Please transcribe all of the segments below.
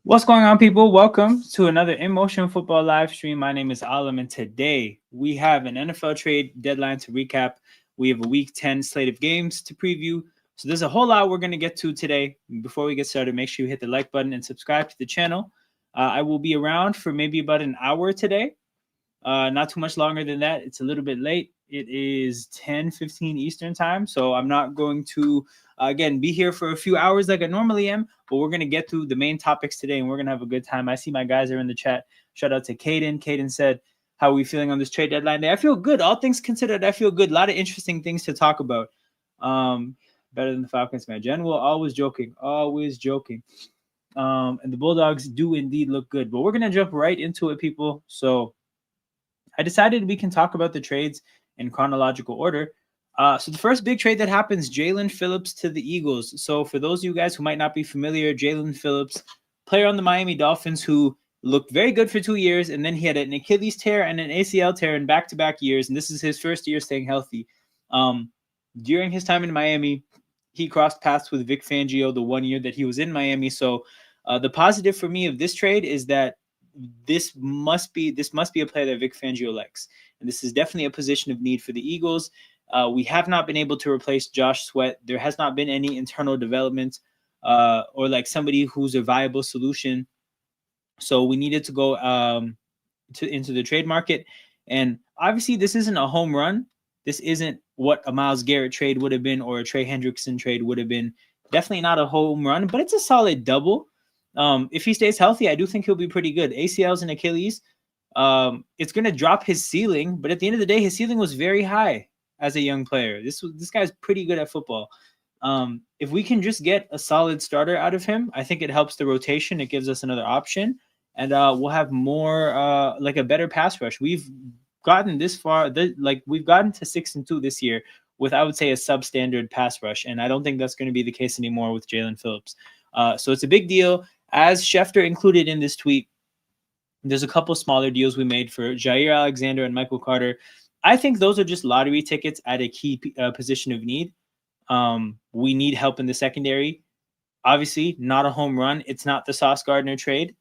What's going on, people? Welcome to another In Motion Football live stream. My name is Alam, and today we have an NFL trade deadline to recap. We have a Week 10 slate of games to preview. So there's a whole lot we're going to get to today. Before we get started, make sure you hit the like button and subscribe to the channel. I will be around for maybe about an hour today. Not too much longer than that. It's a little bit late. It is 10:15 Eastern time, so I'm not going to again be here for a few hours like I normally am, but we're gonna get through the main topics today, and we're gonna have a good time. I see my guys are in the chat. Shout out to Caden. Caden said, "How are we feeling on this trade deadline day?" I feel good. All things considered, I feel good. A lot of interesting things to talk about. Better than the Falcons, man. Jen will always joking, always joking. And the Bulldogs do indeed look good, but we're gonna jump right into it, people. So I decided we can talk about the trades in chronological order. So the first big trade that happens, Jalen Phillips to the Eagles. So for those of you guys who might not be familiar, Jalen Phillips, player on the Miami Dolphins who looked very good for 2 years, and then he had an Achilles tear and an ACL tear in back-to-back years, and this is his first year staying healthy. During his time in Miami, he crossed paths with Vic Fangio the 1 year that he was in Miami. So the positive for me of this trade is that this must be a player that Vic Fangio likes, and this is definitely a position of need for the Eagles. We have not been able to replace Josh Sweat. There has not been any internal development or like somebody who's a viable solution. So we needed to go into the trade market, and obviously this isn't a home run. This isn't what a Myles Garrett trade would have been or a Trey Hendrickson trade would have been. Definitely not a home run, but it's a solid double. If he stays healthy, I do think he'll be pretty good. ACLs and Achilles, it's going to drop his ceiling, but at the end of the day, his ceiling was very high as a young player. This guy's pretty good at football. If we can just get a solid starter out of him, I think it helps the rotation. It gives us another option, and we'll have more like a better pass rush. We've gotten this far, we've gotten to 6-2 this year with, I would say, a substandard pass rush, and I don't think that's going to be the case anymore with Jalen Phillips. So it's a big deal. As Schefter included in this tweet, there's a couple smaller deals we made for Jair Alexander and Michael Carter. I think those are just lottery tickets at a key position of need. We need help in the secondary. Obviously, not a home run. It's not the Sauce Gardner trade,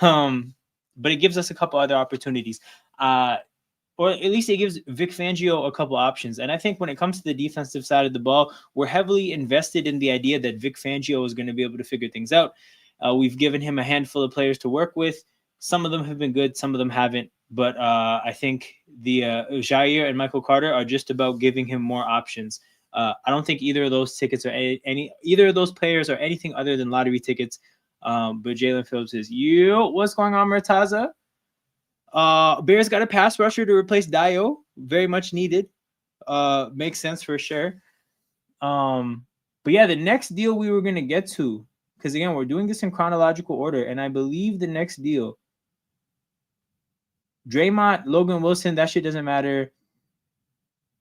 but it gives us a couple other opportunities. Or at least it gives Vic Fangio a couple options. And I think when it comes to the defensive side of the ball, we're heavily invested in the idea that Vic Fangio is going to be able to figure things out. We've given him a handful of players to work with. Some of them have been good, some of them haven't. But I think the Jair and Michael Carter are just about giving him more options. I don't think either of those tickets or either of those players are anything other than lottery tickets. But Jalen Phillips is, what's going on, Murtaza? Bears got a pass rusher to replace Dio. Very much needed. Makes sense for sure. But yeah, the next deal we were going to get to, because again, we're doing this in chronological order, and I believe the next deal, Draymond, Logan Wilson, that shit doesn't matter.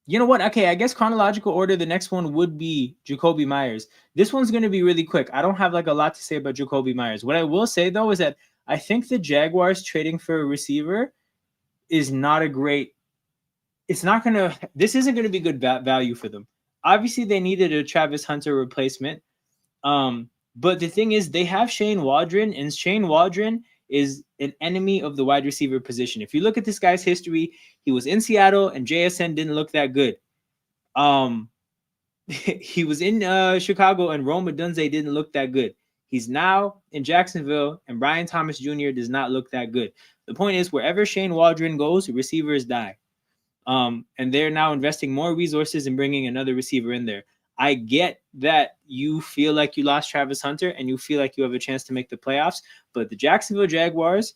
You know what? Okay, I guess chronological order, the next one would be Jacoby Myers. This one's going to be really quick. I don't have like a lot to say about Jacoby Myers. What I will say, though, is that I think the Jaguars trading for a receiver is not a great – this isn't going to be good value for them. Obviously, they needed a Travis Hunter replacement. But the thing is, they have Shane Waldron, and Shane Waldron is an enemy of the wide receiver position. If you look at this guy's history, he was in Seattle, and JSN didn't look that good. He was in Chicago, and Rome Odunze didn't look that good. He's now in Jacksonville, and Brian Thomas Jr. does not look that good. The point is, wherever Shane Waldron goes, receivers die. And they're now investing more resources in bringing another receiver in there. I get that you feel like you lost Travis Hunter and you feel like you have a chance to make the playoffs, but the Jacksonville Jaguars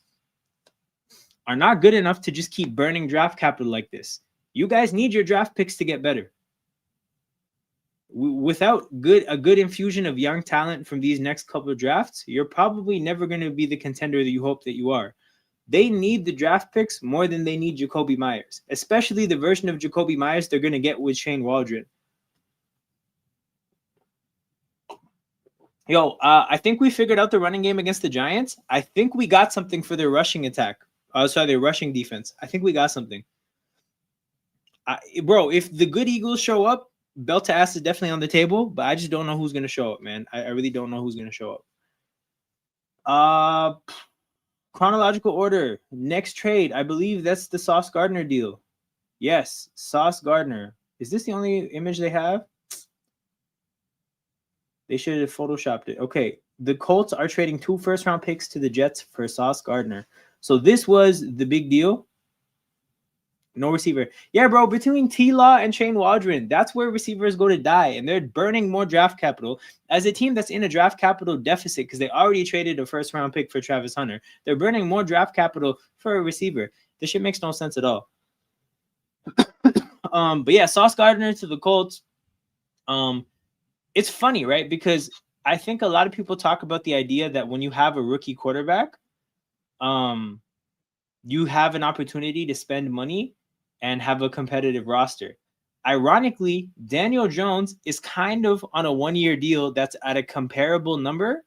are not good enough to just keep burning draft capital like this. You guys need your draft picks to get better. Without a good infusion of young talent from these next couple of drafts, you're probably never going to be the contender that you hope that you are. They need the draft picks more than they need Jacoby Myers, especially the version of Jacoby Myers they're going to get with Shane Waldron. I think we figured out the running game against the Giants. I think we got something for their rushing attack. Their rushing defense. I think we got something. Bro, if the good Eagles show up, belt to ass is definitely on the table, but I just don't know who's going to show up, man. I really don't know who's going to show up. Chronological order. Next trade. I believe that's the Sauce Gardner deal. Yes, Sauce Gardner. Is this the only image they have? They should have photoshopped it. Okay. The Colts are trading 2 first-round picks to the Jets for Sauce Gardner. So this was the big deal. No receiver. Yeah, bro, between T-Law and Shane Waldron, that's where receivers go to die, and they're burning more draft capital. As a team that's in a draft capital deficit because they already traded a first-round pick for Travis Hunter, they're burning more draft capital for a receiver. This shit makes no sense at all. But yeah, Sauce Gardner to the Colts. It's funny, right? Because I think a lot of people talk about the idea that when you have a rookie quarterback, you have an opportunity to spend money and have a competitive roster. Ironically, Daniel Jones is kind of on a 1-year deal that's at a comparable number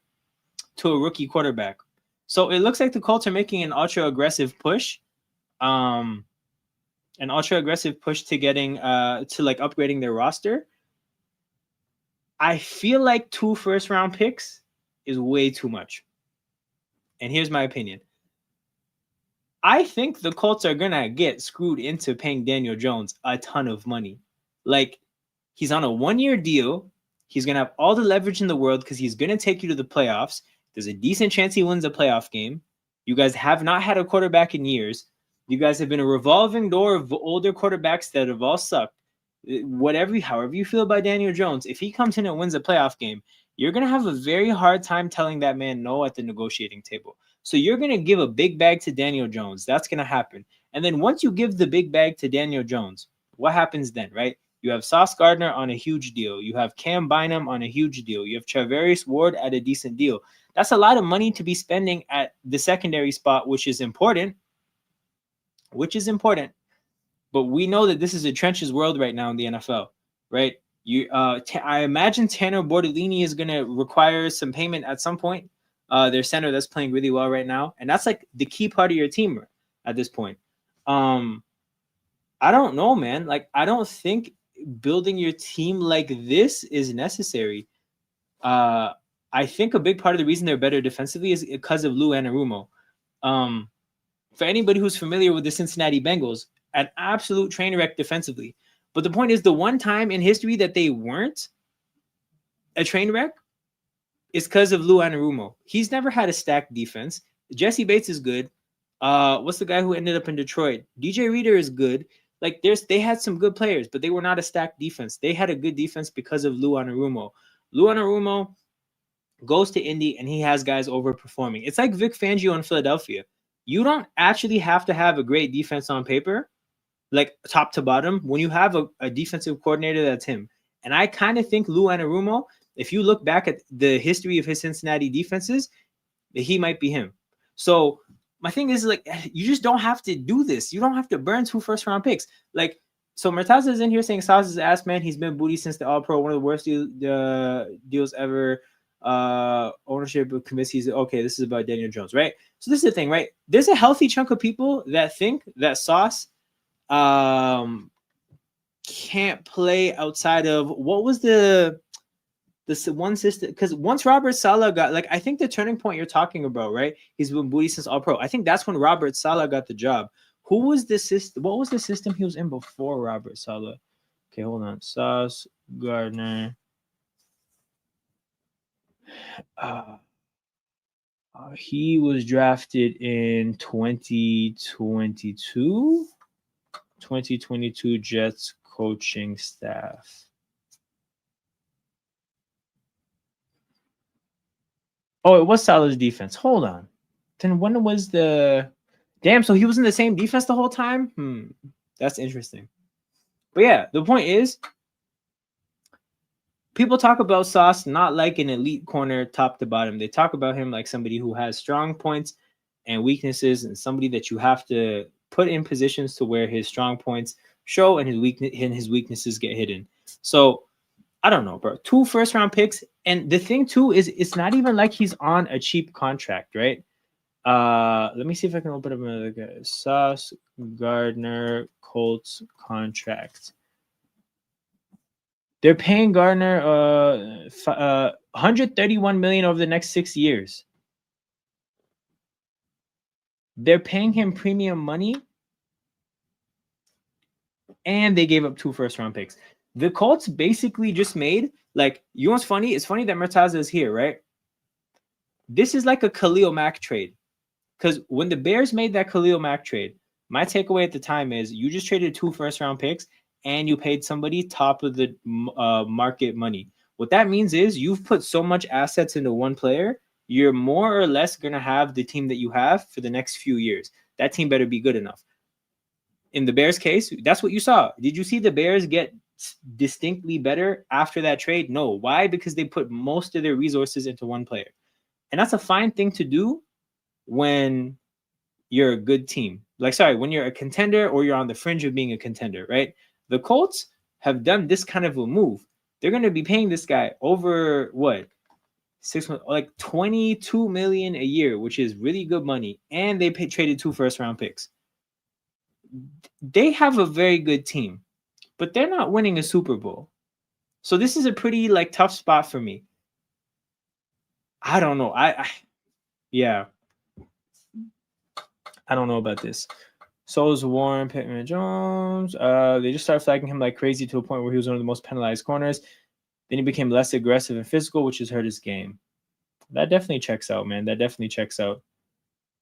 to a rookie quarterback. So it looks like the Colts are making an ultra aggressive push. To getting to like upgrading their roster. I feel like 2 first-round picks is way too much. And here's my opinion. I think the Colts are going to get screwed into paying Daniel Jones a ton of money. Like, he's on a 1-year deal. He's going to have all the leverage in the world because he's going to take you to the playoffs. There's a decent chance he wins a playoff game. You guys have not had a quarterback in years. You guys have been a revolving door of older quarterbacks that have all sucked. However you feel about Daniel Jones, if he comes in and wins a playoff game, you're going to have a very hard time telling that man no at the negotiating table. So you're going to give a big bag to Daniel Jones. That's going to happen. And then once you give the big bag to Daniel Jones, what happens then, right? You have Sauce Gardner on a huge deal. You have Cam Bynum on a huge deal. You have Charvarius Ward at a decent deal. That's a lot of money to be spending at the secondary spot, which is important. But we know that this is a trenches world right now in the NFL, right? I imagine Tanner Bordellini is going to require some payment at some point. Their center that's playing really well right now, and that's like the key part of your team at this point. I don't know, man. Like, I don't think building your team like this is necessary. I think a big part of the reason they're better defensively is because of Lou Anarumo. For anybody who's familiar with the Cincinnati Bengals, an absolute train wreck defensively. But the point is, the one time in history that they weren't a train wreck is because of Lou Anarumo. He's never had a stacked defense. Jesse Bates is good. What's the guy who ended up in Detroit? DJ Reader is good. Like, they had some good players, but they were not a stacked defense. They had a good defense because of Lou Anarumo. Lou Anarumo goes to Indy, and he has guys overperforming. It's like Vic Fangio in Philadelphia. You don't actually have to have a great defense on paper, like top to bottom, when you have a defensive coordinator that's him. And I kind of think Lou Anarumo, if you look back at the history of his Cincinnati defenses, he might be him. So my thing is, like, you just don't have to do this. You don't have to burn 2 first-round picks. Like, so Murtaza is in here saying Sauce is ass, man. He's been booty since the All-Pro, one of the worst deals ever. Ownership of committees. Okay, this is about Daniel Jones, right? So this is the thing, right? There's a healthy chunk of people that think that Sauce can't play outside of what was the one system, because once Robert Saleh got, like, I think the turning point you're talking about, right? He's been booty since All-Pro. I think that's when Robert Saleh got the job. Who was the system? What was the system he was in before Robert Saleh? Okay, hold on. Sauce Gardner. He was drafted in 2022 Jets coaching staff. Oh, it was Saleh's defense. Hold on. Then when was the... Damn, so he was in the same defense the whole time? That's interesting. But yeah, the point is, people talk about Sauce not like an elite corner top to bottom. They talk about him like somebody who has strong points and weaknesses, and somebody that you have to put in positions to where his strong points show and his weaknesses get hidden. So I don't know, bro. 2 first-round picks. And the thing, too, is it's not even like he's on a cheap contract, right? Let me see if I can open up another guy. Sauce Gardner Colts contract. They're paying Gardner $131 million over the next 6 years. They're paying him premium money, and they gave up 2 first-round picks. The Colts basically just made, like, you know what's funny? It's funny that Murtaza is here, right? This is like a Khalil Mack trade. Because when the Bears made that Khalil Mack trade, my takeaway at the time is you just traded 2 first-round picks and you paid somebody top of the market money. What that means is you've put so much assets into one player, you're more or less going to have the team that you have for the next few years. That team better be good enough. In the Bears case, that's what you saw. Did you see the Bears get distinctly better after that trade? No. Why? Because they put most of their resources into one player. And that's a fine thing to do when you're a good team. Like, sorry, when you're a contender or you're on the fringe of being a contender, right? The Colts have done this kind of a move. They're going to be paying this guy over what? 6 months, like 22 million a year, which is really good money. And they traded 2 first-round picks. They have a very good team, but they're not winning a Super Bowl. So this is a pretty like tough spot for me. I don't know. Yeah. I don't know about this. So's Warren, Pittman Jones. They just started flagging him like crazy to a point where he was one of the most penalized corners. Then he became less aggressive and physical, which has hurt his game. That definitely checks out, man. That definitely checks out.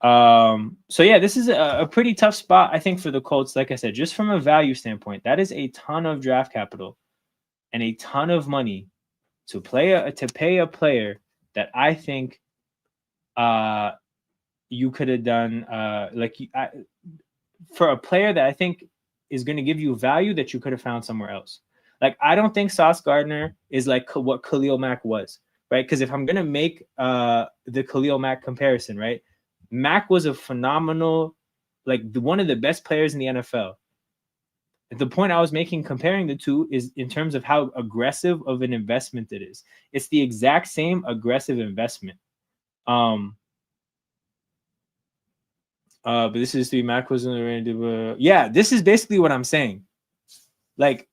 So yeah, this is a pretty tough spot, I think, for the Colts. Like I said, just from a value standpoint, that is a ton of draft capital and a ton of money to pay a player that I think you could have done for a player that I think is going to give you value that you could have found somewhere else. Like, I don't think Sauce Gardner is like what Khalil Mack was, right? Because if I'm going to make the Khalil Mack comparison, right? Mack was a phenomenal, like one of the best players in the NFL. The point I was making comparing the two is in terms of how aggressive of an investment it is. It's the exact same aggressive investment. But this is the Mac was in the range. Yeah, this is basically what I'm saying. Like,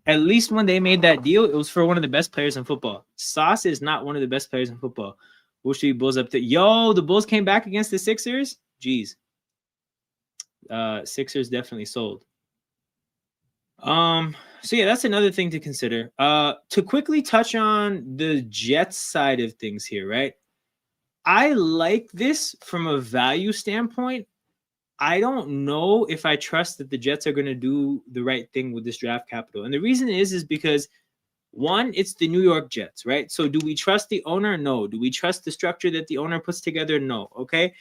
at least when they made that deal, it was for one of the best players in football. Sauce is not one of the best players in football. Wall Street Bulls up to the Bulls came back against the Sixers. Jeez. Sixers definitely sold. So yeah, that's another thing to consider. To quickly touch on the Jets side of things here, right? I like this from a value standpoint. I don't know if I trust that the Jets are going to do the right thing with this draft capital. And the reason is because one, it's the New York Jets, right? So do we trust the owner? No. Do we trust the structure that the owner puts together? No. Okay.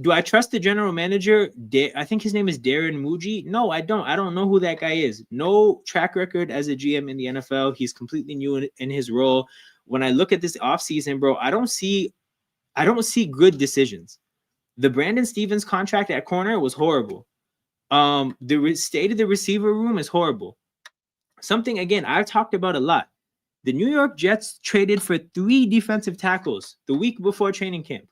Do I trust the general manager? I think his name is Darren Muji. No, I don't. I don't know who that guy is. No track record as a GM in the NFL. He's completely new in his role. When I look at this offseason, bro, I don't see good decisions. The Brandon Stevens contract at corner was horrible. The state of the receiver room is horrible. Something, again, I've talked about a lot. The New York Jets traded for 3 defensive tackles the week before training camp.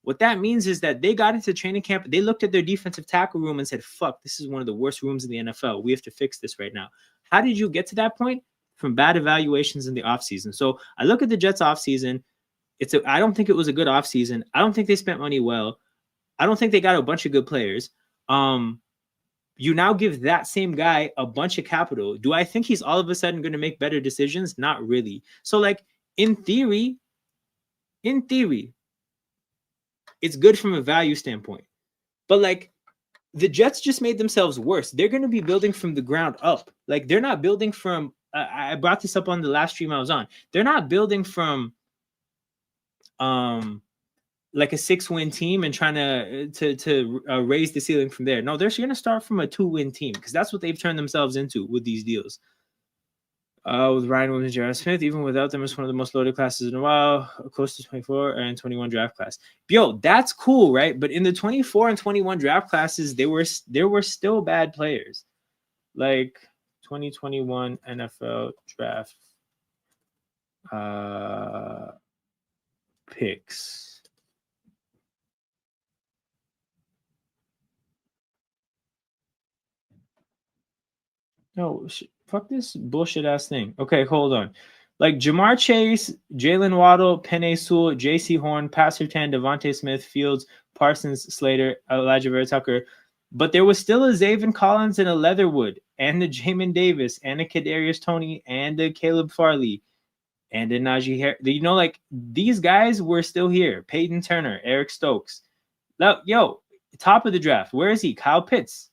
What that means is that they got into training camp, they looked at their defensive tackle room and said, fuck, this is one of the worst rooms in the NFL. We have to fix this right now. How did you get to that point? From bad evaluations in the offseason. So I look at the Jets offseason. I don't think it was a good offseason. I don't think they spent money well. I don't think they got a bunch of good players. You now give that same guy a bunch of capital. Do I think he's all of a sudden going to make better decisions? Not really. So, like, in theory, it's good from a value standpoint. But, like, the Jets just made themselves worse. They're going to be building from the ground up. Like, they're not building from I brought this up on the last stream I was on. They're not building from like a 6-win team and trying to raise the ceiling from there. No, they're going to start from a 2-win team because that's what they've turned themselves into with these deals. With Ryan Williams and Jaron Smith, even without them, it's one of the most loaded classes in a while, close to 24 and 21 draft class. Yo, that's cool, right? But in the 24 and 21 draft classes, there were still bad players. Like 2021 NFL draft picks. No, fuck this bullshit ass thing. Okay, hold on. Like Jamar Chase, Jalen Waddle, Penei Sewell, J.C. Horn, Pat Surtain, Devontae Smith, Fields, Parsons, Slater, Elijah Vera Tucker. But there was still a Zaven Collins and a Leatherwood, and a Jamin Davis, and a Kadarius Toney, and a Caleb Farley, and a Najee Harris. You know, like these guys were still here. Peyton Turner, Eric Stokes. Yo, top of the draft. Where is he? Kyle Pitts,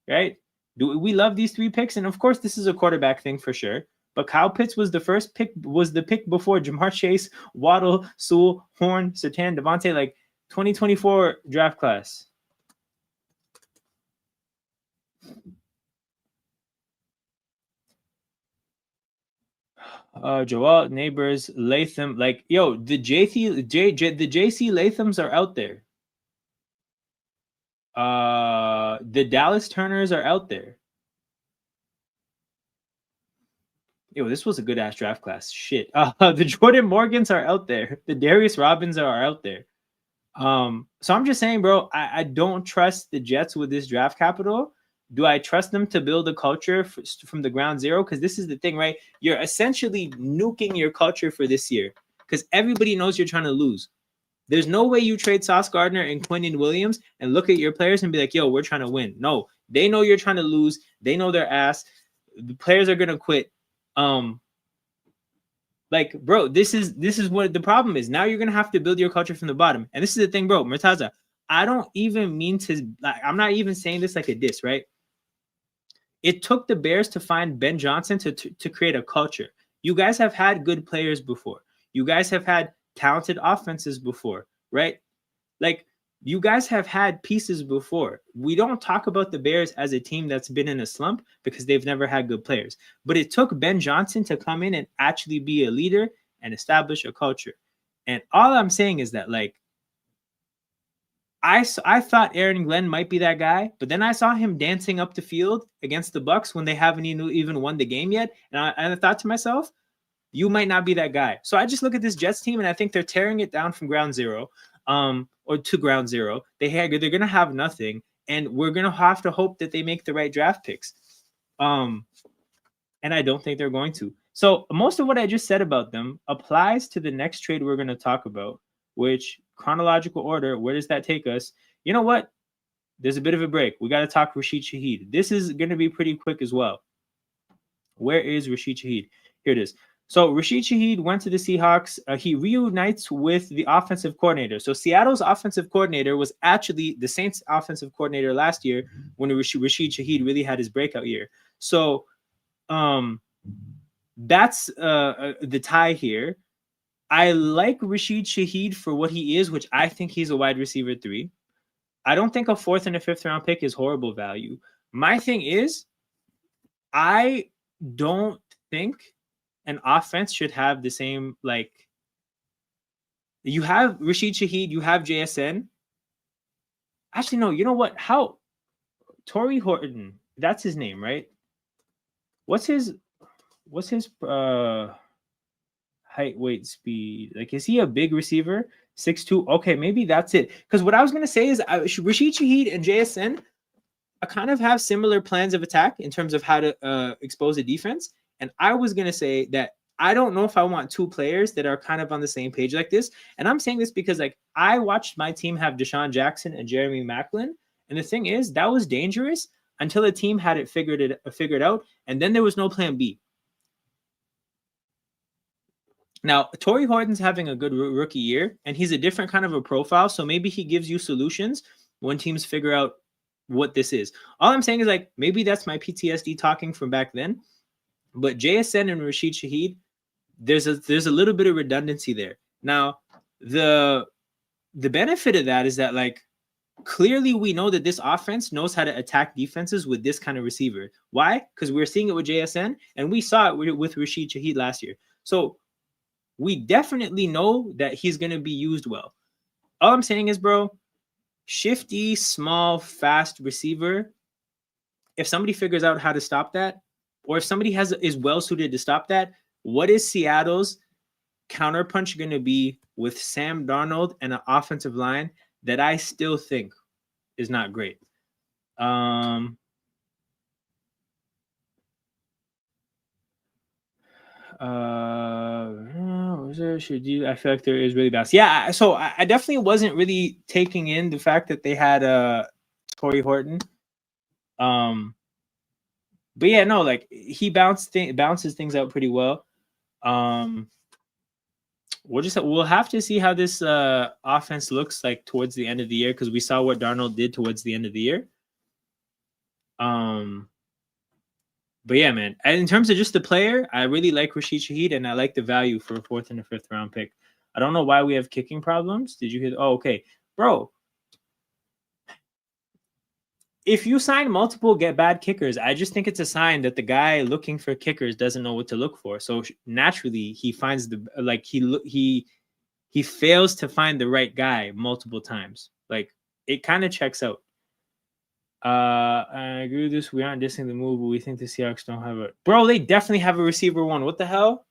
right? Do we love these 3 picks? And of course, this is a quarterback thing for sure. But Kyle Pitts was the first pick, was the pick before Jamar Chase, Waddle, Sewell, Horn, Surtain, Devontae, like 2024 draft class. Joel, Neighbors, Latham, like yo, the JC Lathams are out there. The Dallas Turners are out there. Yo, this was a good ass draft class. Shit. The Jordan Morgans are out there. The Darius Robbins are out there. So I'm just saying, bro, I don't trust the Jets with this draft capital. Do I trust them to build a culture from the ground zero? Because this is the thing, right? You're essentially nuking your culture for this year because everybody knows you're trying to lose. There's no way you trade Sauce Gardner and Quinnen Williams and look at your players and be like, yo, we're trying to win. No, they know you're trying to lose. They know their ass. The players are going to quit. Like, bro, this is what the problem is. Now you're going to have to build your culture from the bottom. And this is the thing, bro, Murtaza, I don't even mean to, like, I'm not even saying this like a diss, right? It took the Bears to find Ben Johnson to create a culture. You guys have had good players before. You guys have had talented offenses before, right? Like, you guys have had pieces before. We don't talk about the Bears as a team that's been in a slump because they've never had good players. But it took Ben Johnson to come in and actually be a leader and establish a culture. And all I'm saying is that, like, I thought Aaron Glenn might be that guy, but then I saw him dancing up the field against the Bucs when they haven't even won the game yet. And I thought to myself, you might not be that guy. So I just look at this Jets team and I think they're tearing it down from ground zero, or to ground zero. They're going to have nothing, and we're going to have to hope that they make the right draft picks. And I don't think they're going to. So most of what I just said about them applies to the next trade we're going to talk about, which chronological order, where does that take us? You know what? There's a bit of a break. We got to talk Rashid Shaheed. This is going to be pretty quick as well. Where is Rashid Shaheed? Here it is. So Rashid Shaheed went to the Seahawks. He reunites with the offensive coordinator. So Seattle's offensive coordinator was actually the Saints' offensive coordinator last year when Rashid Shaheed really had his breakout year. So that's the tie here. I like Rashid Shaheed for what he is, which I think he's a wide receiver 3. I don't think a 4th and a 5th round pick is horrible value. My thing is, I don't think an offense should have the same, like, you have Rashid Shaheed, you have JSN. Actually, no, you know what? How? Torrey Horton, that's his name, right? What's his height, weight, speed? Like, is he a big receiver? 6'2"? Okay, maybe that's it. Because what I was going to say is Rashid Shaheed and JSN kind of have similar plans of attack in terms of how to expose a defense. And I was going to say that I don't know if I want 2 players that are kind of on the same page like this. And I'm saying this because, like, I watched my team have Deshaun Jackson and Jeremy Maclin. And the thing is, that was dangerous until the team had it figured out. And then there was no plan B. Now, Torrey Horton's having a good rookie year, and he's a different kind of a profile. So maybe he gives you solutions when teams figure out what this is. All I'm saying is, like, maybe that's my PTSD talking from back then. But JSN and Rashid Shaheed, there's a little bit of redundancy there. Now, the benefit of that is that, like, clearly we know that this offense knows how to attack defenses with this kind of receiver. Why? Because we're seeing it with JSN, and we saw it with Rashid Shaheed last year. So we definitely know that he's going to be used well. All I'm saying is, bro, shifty, small, fast receiver, if somebody figures out how to stop that, or if somebody is well suited to stop that, what is Seattle's counterpunch going to be with Sam Darnold and an offensive line that I still think is not great? Should you? I feel like there is really bad. Yeah, so I definitely wasn't really taking in the fact that they had Torrey Horton. But yeah, no, like he bounces things out pretty well. We'll have to see how this offense looks like towards the end of the year, because we saw what Darnold did towards the end of the year. But yeah, man. And in terms of just the player, I really like Rashid Shaheed, and I like the value for a 4th and a 5th round pick. I don't know why we have kicking problems. Did you hear? Oh, okay, bro. If you sign multiple get bad kickers, I just think it's a sign that the guy looking for kickers doesn't know what to look for. So naturally, he finds he fails to find the right guy multiple times. Like, it kind of checks out. I agree with this. We aren't dissing the move, but we think the Seahawks don't have a... Bro, they definitely have a receiver 1. What the hell?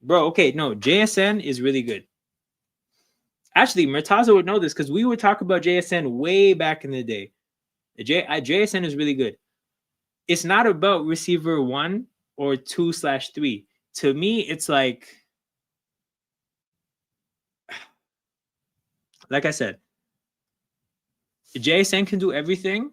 Bro, okay, no, JSN is really good. Actually, Murtaza would know this, because we would talk about JSN way back in the day. JSN is really good. It's not about receiver 1 or 2/3. To me, it's like I said, JSN can do everything.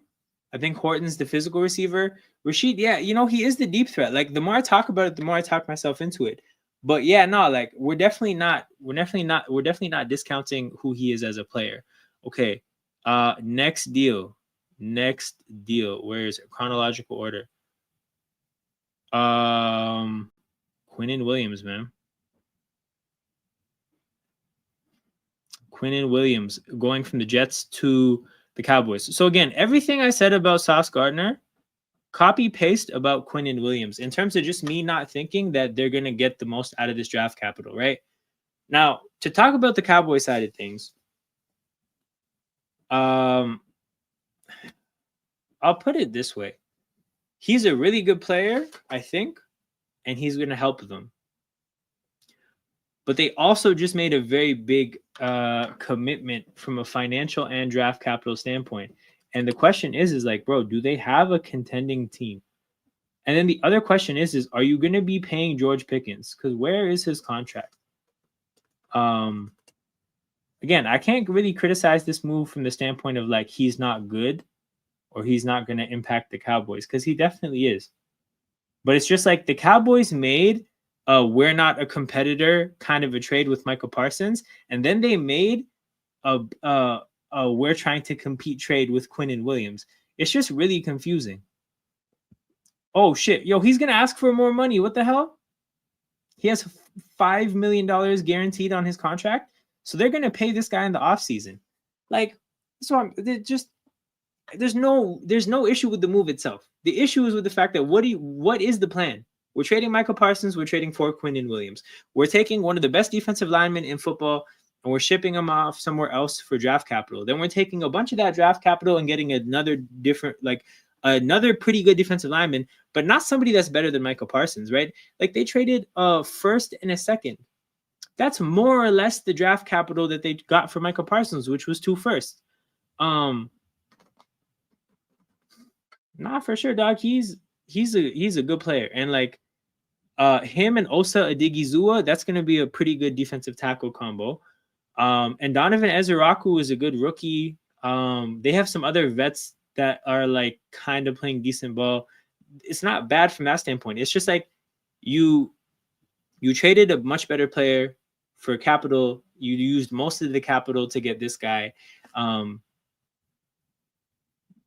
I think Horton's the physical receiver. Rashid, yeah, he is the deep threat. Like, the more I talk about it, the more I talk myself into it. But yeah, no, like we're definitely not discounting who he is as a player. Okay. Next deal. Where is it? Chronological order. Quinnen Williams, man. Quinnen Williams going from the Jets to the Cowboys. So again, everything I said about Sauce Gardner, copy paste about Quinnen Williams, in terms of just me not thinking that they're going to get the most out of this draft capital, right? Now, to talk about the Cowboy side of things, I'll put it this way. He's a really good player, I think, and he's going to help them. But they also just made a very big commitment from a financial and draft capital standpoint. And the question is like, bro, do they have a contending team? And then the other question is are you going to be paying George Pickens? Because where is his contract? Again, I can't really criticize this move from the standpoint of like he's not good or he's not going to impact the Cowboys, because he definitely is. But it's just like the Cowboys made we're not a competitor kind of a trade with Michael Parsons, and then they made a we're trying to compete trade with Quinnen Williams. It's just really confusing. Oh shit, yo, he's gonna ask for more money. What the hell? He has $5 million guaranteed on his contract, so they're gonna pay this guy in the offseason. Like, so there's no issue with the move itself. The issue is with the fact that what is the plan? We're trading Michael Parsons. We're trading for Quinnen Williams. We're taking one of the best defensive linemen in football, and we're shipping him off somewhere else for draft capital. Then we're taking a bunch of that draft capital and getting another pretty good defensive lineman, but not somebody that's better than Michael Parsons, right? Like, they traded a 1st and a 2nd. That's more or less the draft capital that they got for Michael Parsons, which was 2 firsts. Nah, for sure, dog. He's a good player, and like him and Osa Odigizua, that's going to be a pretty good defensive tackle combo. And Donovan Ezeraku is a good rookie. They have some other vets that are like kind of playing decent ball. It's not bad from that standpoint. It's just like you traded a much better player for capital. You used most of the capital to get this guy.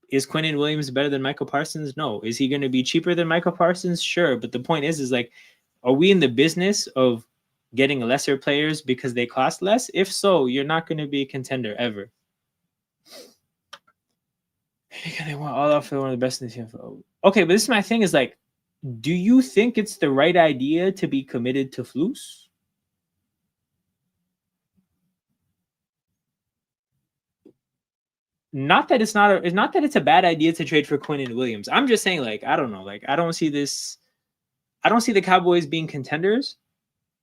Is Quinnen Williams better than Michael Parsons? No. Is he going to be cheaper than Michael Parsons? Sure. But the point is like, are we in the business of getting lesser players because they cost less? If so, you're not going to be a contender ever. They want all out for one of the best in the team. Okay, but this is my thing is like, do you think it's the right idea to be committed to Flus? Not that it's not that it's a bad idea to trade for Quinnen Williams. I'm just saying, like, I don't know. Like, I don't see the Cowboys being contenders.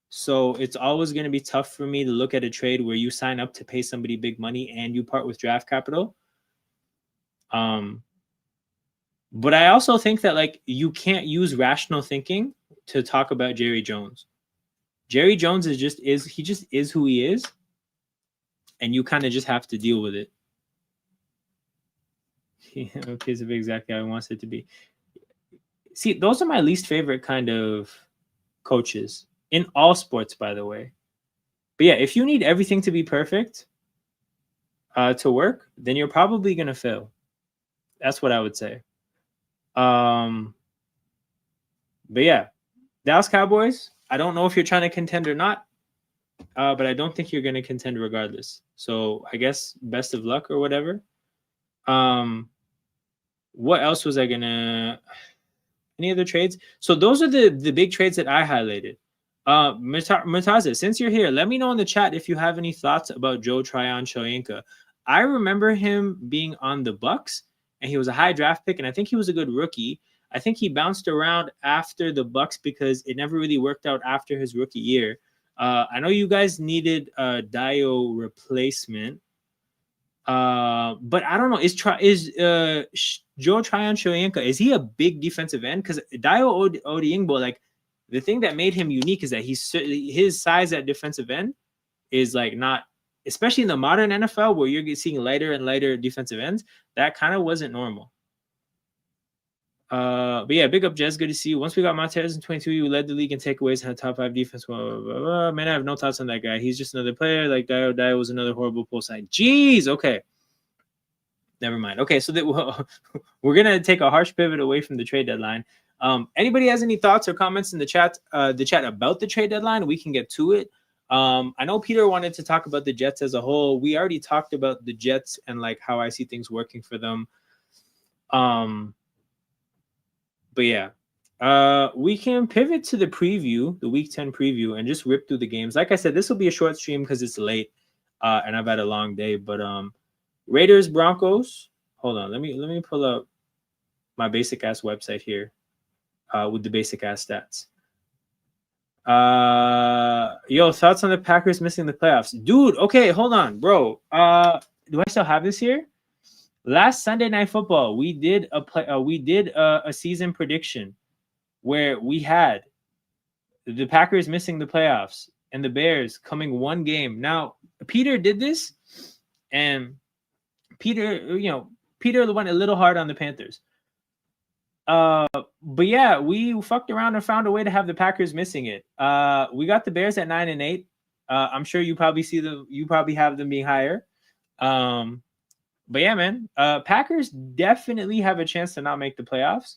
So it's always going to be tough for me to look at a trade where you sign up to pay somebody big money and you part with draft capital. But I also think that like you can't use rational thinking to talk about Jerry Jones. Jerry Jones is just who he is, and you kind of just have to deal with it. Okay, it's exactly how he wants it to be. See, those are my least favorite kind of coaches in all sports, by the way. But yeah, if you need everything to be perfect to work, then you're probably gonna fail. That's what I would say. But yeah, Dallas Cowboys. I don't know if you're trying to contend or not, but I don't think you're gonna contend regardless. So I guess best of luck or whatever. What else was I gonna? Any other trades? So those are the big trades that I highlighted. Murtaza, since you're here, let me know in the chat if you have any thoughts about Joe Tryon-Shoyinka. I remember him being on the Bucks, and he was a high draft pick, and I think he was a good rookie. I think he bounced around after the Bucks because it never really worked out after his rookie year. I know you guys needed a Dio replacement. But I don't know. Is Joe Tryon-Shoyinka, is he a big defensive end? Because Dio Odiingbo, like the thing that made him unique is that his size at defensive end is like not, especially in the modern NFL where you're seeing lighter and lighter defensive ends. That kind of wasn't normal. But yeah, big up Jez. Good to see you. Once we got Montez in 22, you led the league in takeaways and had top 5 defense. Blah, blah, blah. Man, I have no thoughts on that guy. He's just another player. Like Dio was another horrible pull side. Jeez. Okay. Never mind. Okay, so we're gonna take a harsh pivot away from the trade deadline. Anybody has any thoughts or comments in the chat about the trade deadline? We can get to it. I know Peter wanted to talk about the Jets as a whole. We already talked about the Jets and like how I see things working for them. But yeah, we can pivot to the preview, the Week 10 preview, and just rip through the games. Like I said, this will be a short stream because it's late, and I've had a long day. But Raiders, Broncos. Hold on, let me pull up my basic ass website here with the basic ass stats. Yo, thoughts on the Packers missing the playoffs, dude? Okay, hold on, bro. Do I still have this here? Last Sunday Night Football, we did a season prediction where we had the Packers missing the playoffs and the Bears coming one game. Now, Peter did this, and Peter went a little hard on the Panthers. But yeah, we fucked around and found a way to have the Packers missing it. We got the Bears at 9-8. I'm sure you probably have them being higher. But yeah, man, Packers definitely have a chance to not make the playoffs.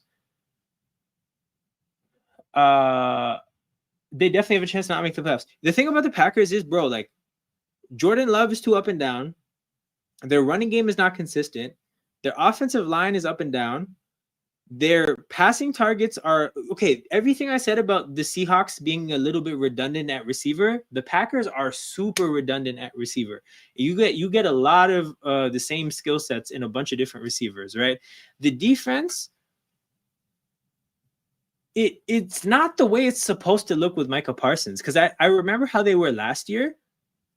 They definitely have a chance to not make the playoffs. The thing about the Packers is, bro, like Jordan Love is too up and down. Their running game is not consistent. Their offensive line is up and down. Their passing targets are okay. Everything I said about the Seahawks being a little bit redundant at receiver, the Packers are super redundant at receiver. You get a lot of the same skill sets in a bunch of different receivers, right? The defense, it's not the way it's supposed to look with Micah Parsons, because I remember how they were last year.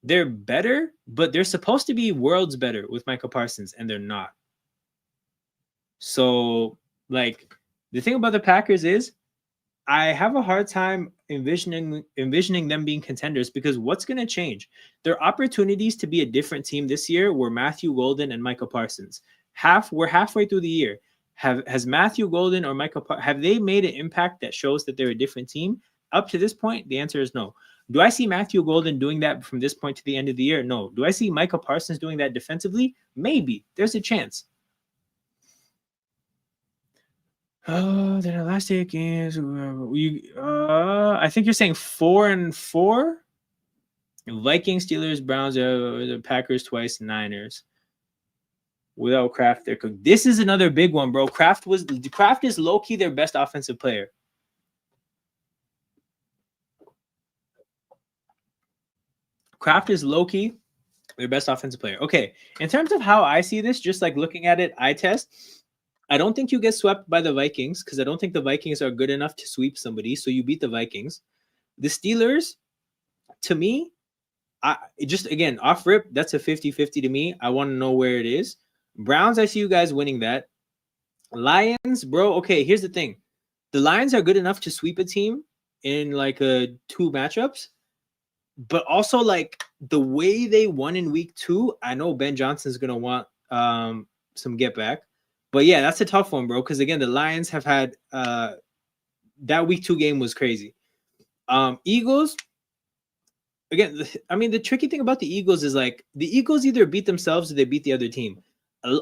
They're better, but they're supposed to be worlds better with Micah Parsons, and they're not. So, like, the thing about the Packers is I have a hard time envisioning them being contenders, because what's going to change? Their opportunities to be a different team this year were Matthew Golden and Micah Parsons. We're halfway through the year. Has Matthew Golden or have they made an impact that shows that they're a different team? Up to this point, the answer is no. Do I see Matthew Golden doing that from this point to the end of the year? No. Do I see Micah Parsons doing that defensively? Maybe. There's a chance. Then our last 8 games, I think you're saying 4-4. Vikings, Steelers, Browns, the Packers twice, Niners. Without Kraft, they're cooked. This is another big one, bro. Kraft is low-key their best offensive player. Kraft is low-key their best offensive player. Okay, in terms of how I see this, just like looking at it, eye test, I don't think you get swept by the Vikings, because I don't think the Vikings are good enough to sweep somebody, so you beat the Vikings. The Steelers, to me, again, off rip, that's a 50-50 to me. I want to know where it is. Browns, I see you guys winning that. Lions, bro, okay, here's the thing. The Lions are good enough to sweep a team, in like two matchups, but also like the way they won in week 2, I know Ben Johnson's gonna want some get back. But yeah, that's a tough one, bro. Because again, the Lions have had that week 2 game was crazy. Eagles, again, I mean, the tricky thing about the Eagles is like the Eagles either beat themselves or they beat the other team.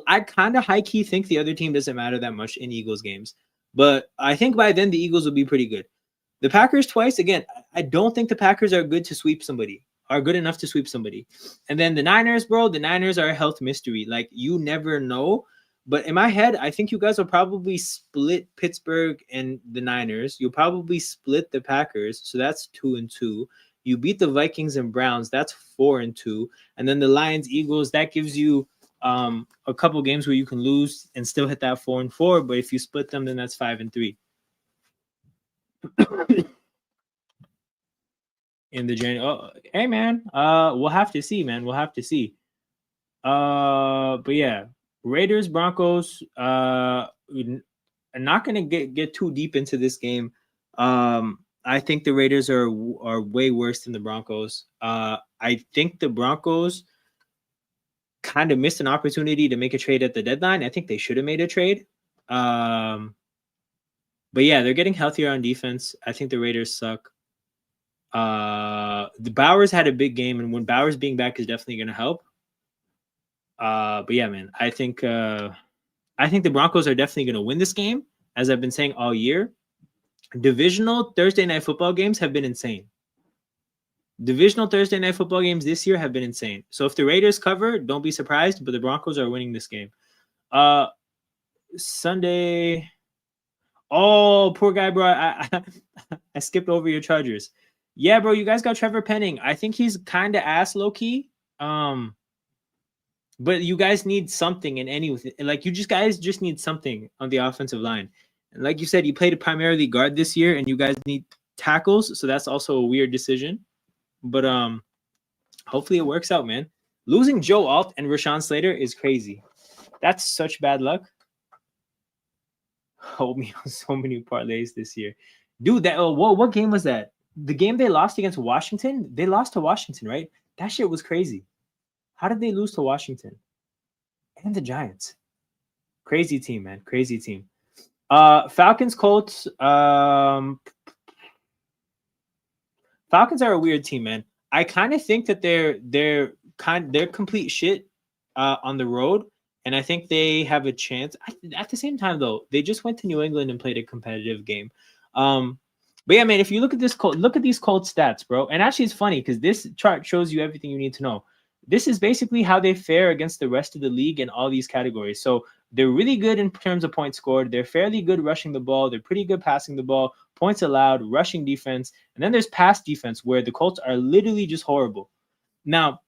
I kind of high key think the other team doesn't matter that much in Eagles games, but I think by then the Eagles will be pretty good. The Packers twice, again, I don't think the Packers are good to sweep somebody, are good enough to sweep somebody. And then the Niners, bro, the Niners are a health mystery. Like, you never know. But in my head, I think you guys will probably split Pittsburgh and the Niners. You'll probably split the Packers. So that's 2-2. You beat the Vikings and Browns. That's 4-2. And then the Lions, Eagles, that gives you a couple games where you can lose and still hit that 4-4. But if you split them, then that's 5-3. In the January. Oh, hey man. We'll have to see, man. We'll have to see. But yeah, Raiders, Broncos. I'm not gonna get too deep into this game. I think the Raiders are way worse than the Broncos. I think the Broncos kind of missed an opportunity to make a trade at the deadline. I think they should have made a trade. But yeah, they're getting healthier on defense. I think the Raiders suck. The Bowers had a big game, and when Bowers being back is definitely going to help. But yeah, man, I think the Broncos are definitely going to win this game, as I've been saying all year. Divisional Thursday night football games have been insane. Divisional Thursday night football games this year have been insane. So if the Raiders cover, don't be surprised, but the Broncos are winning this game. Sunday. Oh, poor guy, bro. I skipped over your Chargers. Yeah, bro, you guys got Trevor Penning. I think he's kind of ass low-key. But you guys need something in any like you guys just need something on the offensive line. And like you said, you played primarily guard this year, and you guys need tackles, so that's also a weird decision. But hopefully it works out, man. Losing Joe Alt and Rashawn Slater is crazy. That's such bad luck. Hold me on so many parlays this year, dude. That what game was that? The game they lost against Washington. They lost to Washington, right? That shit was crazy. How did they lose to Washington and the Giants? Crazy team, man. Crazy team. Falcons, Colts. Falcons are a weird team, man. I kind of think that they're complete shit on the road, and I think they have a chance. At the same time, though, they just went to New England and played a competitive game. But yeah, man, if you look at these Colts stats, bro, and actually it's funny because this chart shows you everything you need to know. This is basically how they fare against the rest of the league in all these categories. So they're really good in terms of points scored. They're fairly good rushing the ball. They're pretty good passing the ball, points allowed, rushing defense. And then there's pass defense where the Colts are literally just horrible. Now,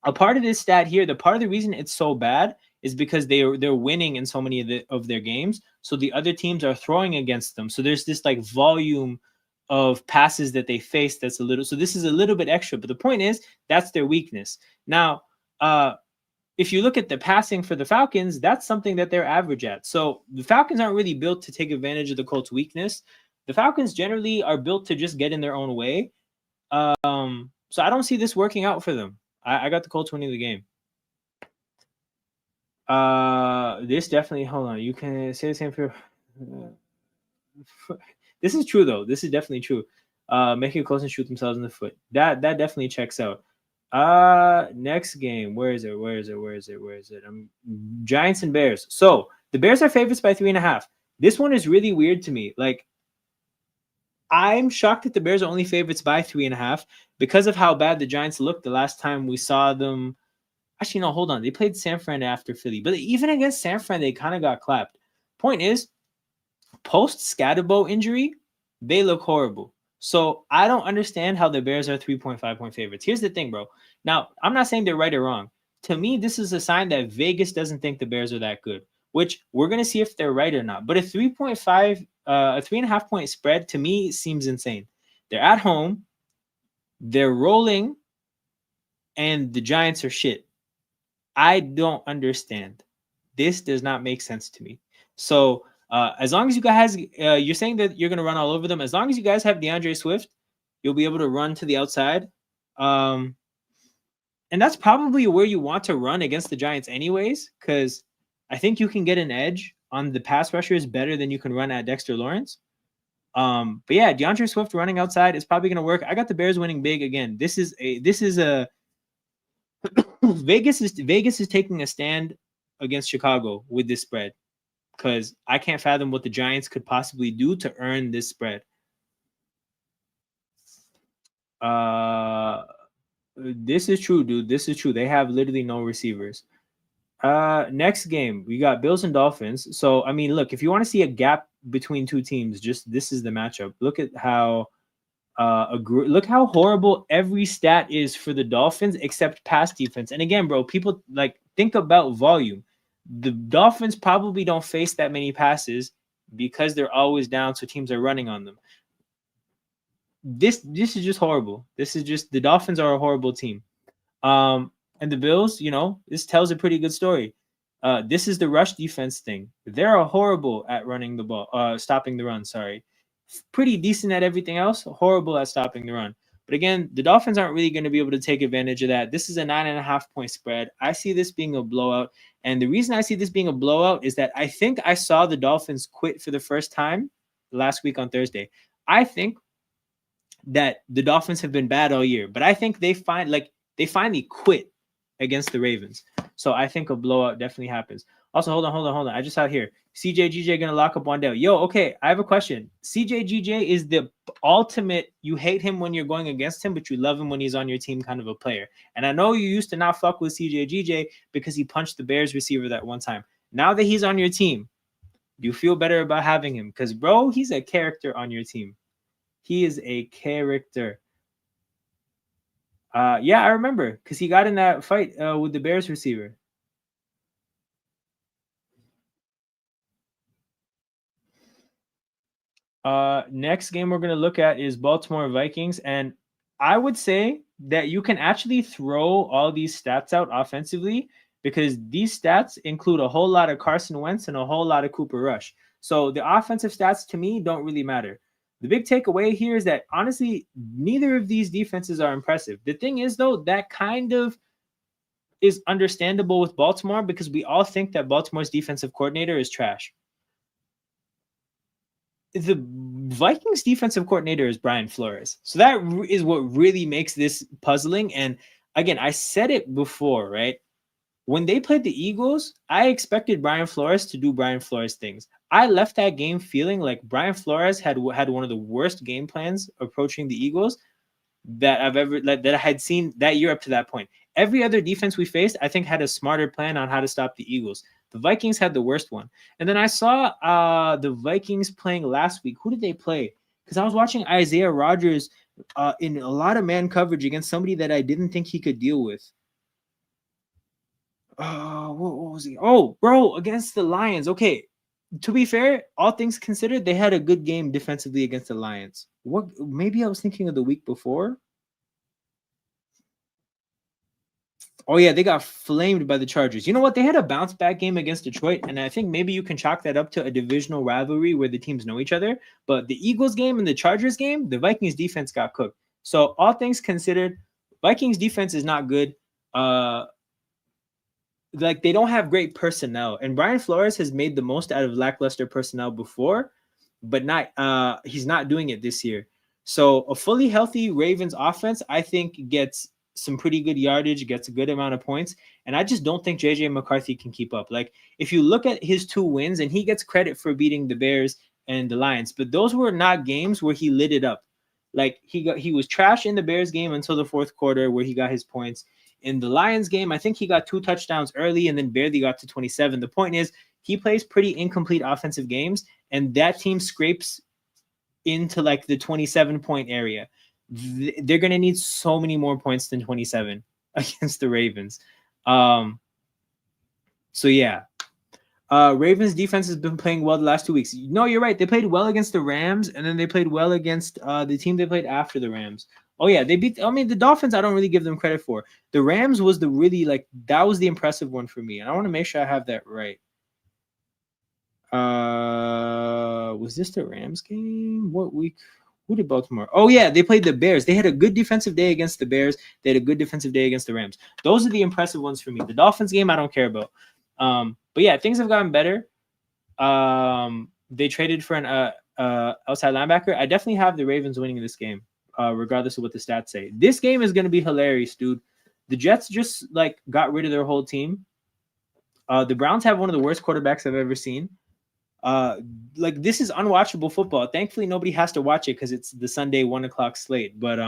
a part of this stat here, the part of the reason it's so bad is because they're winning in so many of their games. So the other teams are throwing against them. So there's this like volume of passes that they face that's a little, so this is a little bit extra, but the point is that's their weakness. Now, if you look at the passing for the Falcons, that's something that they're average at. So the Falcons aren't really built to take advantage of the Colts' weakness. The Falcons generally are built to just get in their own way. So I don't see this working out for them. I got the Colts winning the game. This definitely, hold on, you can say the same for this is true though. This is definitely true. Making it close and shoot themselves in the foot. That definitely checks out. Next game. Where is it? Giants and Bears. So the Bears are favorites by 3.5. This one is really weird to me. Like, I'm shocked that the Bears are only favorites by 3.5 because of how bad the Giants looked the last time we saw them. Actually, no, hold on. They played San Fran after Philly, but even against San Fran, they kind of got clapped. Point is, post Scatterbo injury, they look horrible. So I don't understand how the Bears are 3.5 point favorites. Here's the thing, bro. Now, I'm not saying they're right or wrong. To me, this is a sign that Vegas doesn't think the Bears are that good, which we're going to see if they're right or not. But a 3.5 point spread to me seems insane. They're at home, they're rolling, and the Giants are shit. I don't understand. This does not make sense to me. So As long as you guys, you're saying that you're gonna run all over them. As long as you guys have DeAndre Swift, you'll be able to run to the outside. And that's probably where you want to run against the Giants, anyways, because I think you can get an edge on the pass rushers better than you can run at Dexter Lawrence. But yeah, DeAndre Swift running outside is probably gonna work. I got the Bears winning big again. This is a Vegas is taking a stand against Chicago with this spread because I can't fathom what the Giants could possibly do to earn this spread. This is true, dude. This is true. They have literally no receivers. Next game, we got Bills and Dolphins. So, I mean, look, if you want to see a gap between two teams, just this is the matchup. Look at how look how horrible every stat is for the Dolphins except pass defense. And again, bro, people like think about volume. The Dolphins probably don't face that many passes because they're always down, so teams are running on them. This is just horrible. This is just the Dolphins are a horrible team. And the Bills, you know, this tells a pretty good story. This is the rush defense thing. They're horrible at running the ball, stopping the run. Sorry, pretty decent at everything else. Horrible at stopping the run. But again, the Dolphins aren't really going to be able to take advantage of that. This is a 9.5-point spread. I see this being a blowout. And the reason I see this being a blowout is that I think I saw the Dolphins quit for the first time last week on Thursday. I think that the Dolphins have been bad all year, but I think they finally quit against the Ravens. So I think a blowout definitely happens. Also, hold on. I just out here. CJGJ gonna lock up Wandale. Yo, okay, I have a question. CJGJ is the ultimate, you hate him when you're going against him, but you love him when he's on your team kind of a player. And I know you used to not fuck with CJGJ because he punched the Bears receiver that one time. Now that he's on your team, do you feel better about having him? Because, bro, he's a character on your team. He is a character. Yeah, I remember because he got in that fight with the Bears receiver. Next game we're going to look at is Baltimore Vikings. And I would say that you can actually throw all these stats out offensively because these stats include a whole lot of Carson Wentz and a whole lot of Cooper Rush. So the offensive stats to me don't really matter. The big takeaway here is that honestly, neither of these defenses are impressive. The thing is, though, that kind of is understandable with Baltimore because we all think that Baltimore's defensive coordinator is trash. The Vikings defensive coordinator is Brian Flores. So that is what really makes this puzzling. And again, I said it before, right? When they played the Eagles, I expected Brian Flores to do Brian Flores things. I left that game feeling like Brian Flores had one of the worst game plans approaching the Eagles that I had seen that year up to that point. Every other defense we faced, I think, had a smarter plan on how to stop the Eagles. The Vikings had the worst one. And then I saw the Vikings playing last week. Who did they play? Because I was watching Isaiah Rodgers in a lot of man coverage against somebody that I didn't think he could deal with. What was he? Oh, bro, against the Lions. Okay, to be fair, all things considered, they had a good game defensively against the Lions. What? Maybe I was thinking of the week before. Oh, yeah, they got flamed by the Chargers. You know what? They had a bounce back game against Detroit, and I think maybe you can chalk that up to a divisional rivalry where the teams know each other. But the Eagles game and the Chargers game, the Vikings defense got cooked. So all things considered, Vikings defense is not good. Like they don't have great personnel, and Brian Flores has made the most out of lackluster personnel before, but he's not doing it this year. So a fully healthy Ravens offense, I think, gets some pretty good yardage, gets a good amount of points, and I just don't think JJ McCarthy can keep up. Like if you look at his 2 wins, and he gets credit for beating the Bears and the Lions, but those were not games where he lit it up. Like he was trash in the Bears game until the fourth quarter where he got his points. In the Lions game, I think he got 2 touchdowns early and then barely got to 27. The point is, he plays pretty incomplete offensive games, and that team scrapes into like the 27-point area. They're going to need so many more points than 27 against the Ravens. So, yeah. Ravens defense has been playing well the last 2 weeks. No, you're right. They played well against the Rams, and then they played well against the team they played after the Rams. Oh, yeah, they beat – I mean, the Dolphins I don't really give them credit for. The Rams was that was the impressive one for me, and I want to make sure I have that right. Was this the Rams game? What week? Who did Baltimore? Oh yeah, they played the Bears. They had a good defensive day against the Bears. They had a good defensive day against the Rams. Those are the impressive ones for me. The Dolphins game, I don't care about. But yeah, things have gotten better. They traded for an outside linebacker. I definitely have the Ravens winning this game, regardless of what the stats say. This game is going to be hilarious, dude. The Jets just like got rid of their whole team. The Browns have one of the worst quarterbacks I've ever seen. Like this is unwatchable football. Thankfully, nobody has to watch it because it's the Sunday 1:00 slate. But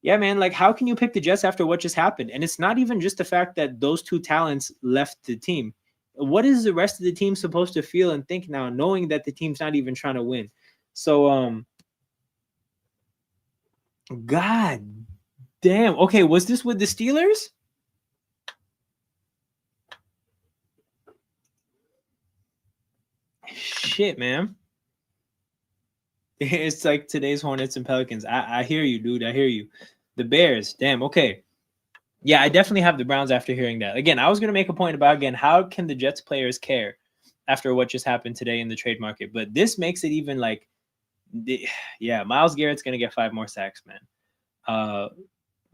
yeah, man, like how can you pick the Jets after what just happened? And it's not even just the fact that those two talents left the team. What is the rest of the team supposed to feel and think now, knowing that the team's not even trying to win? So, God damn. Okay, was this with the Steelers? Shit, man. It's like today's Hornets and Pelicans. I hear you, dude. I hear you. The Bears. Damn. Okay. Yeah, I definitely have the Browns after hearing that. Again, I was going to make a point about, again, how can the Jets players care after what just happened today in the trade market? But this makes it even like, yeah, Myles Garrett's going to get 5 more sacks, man.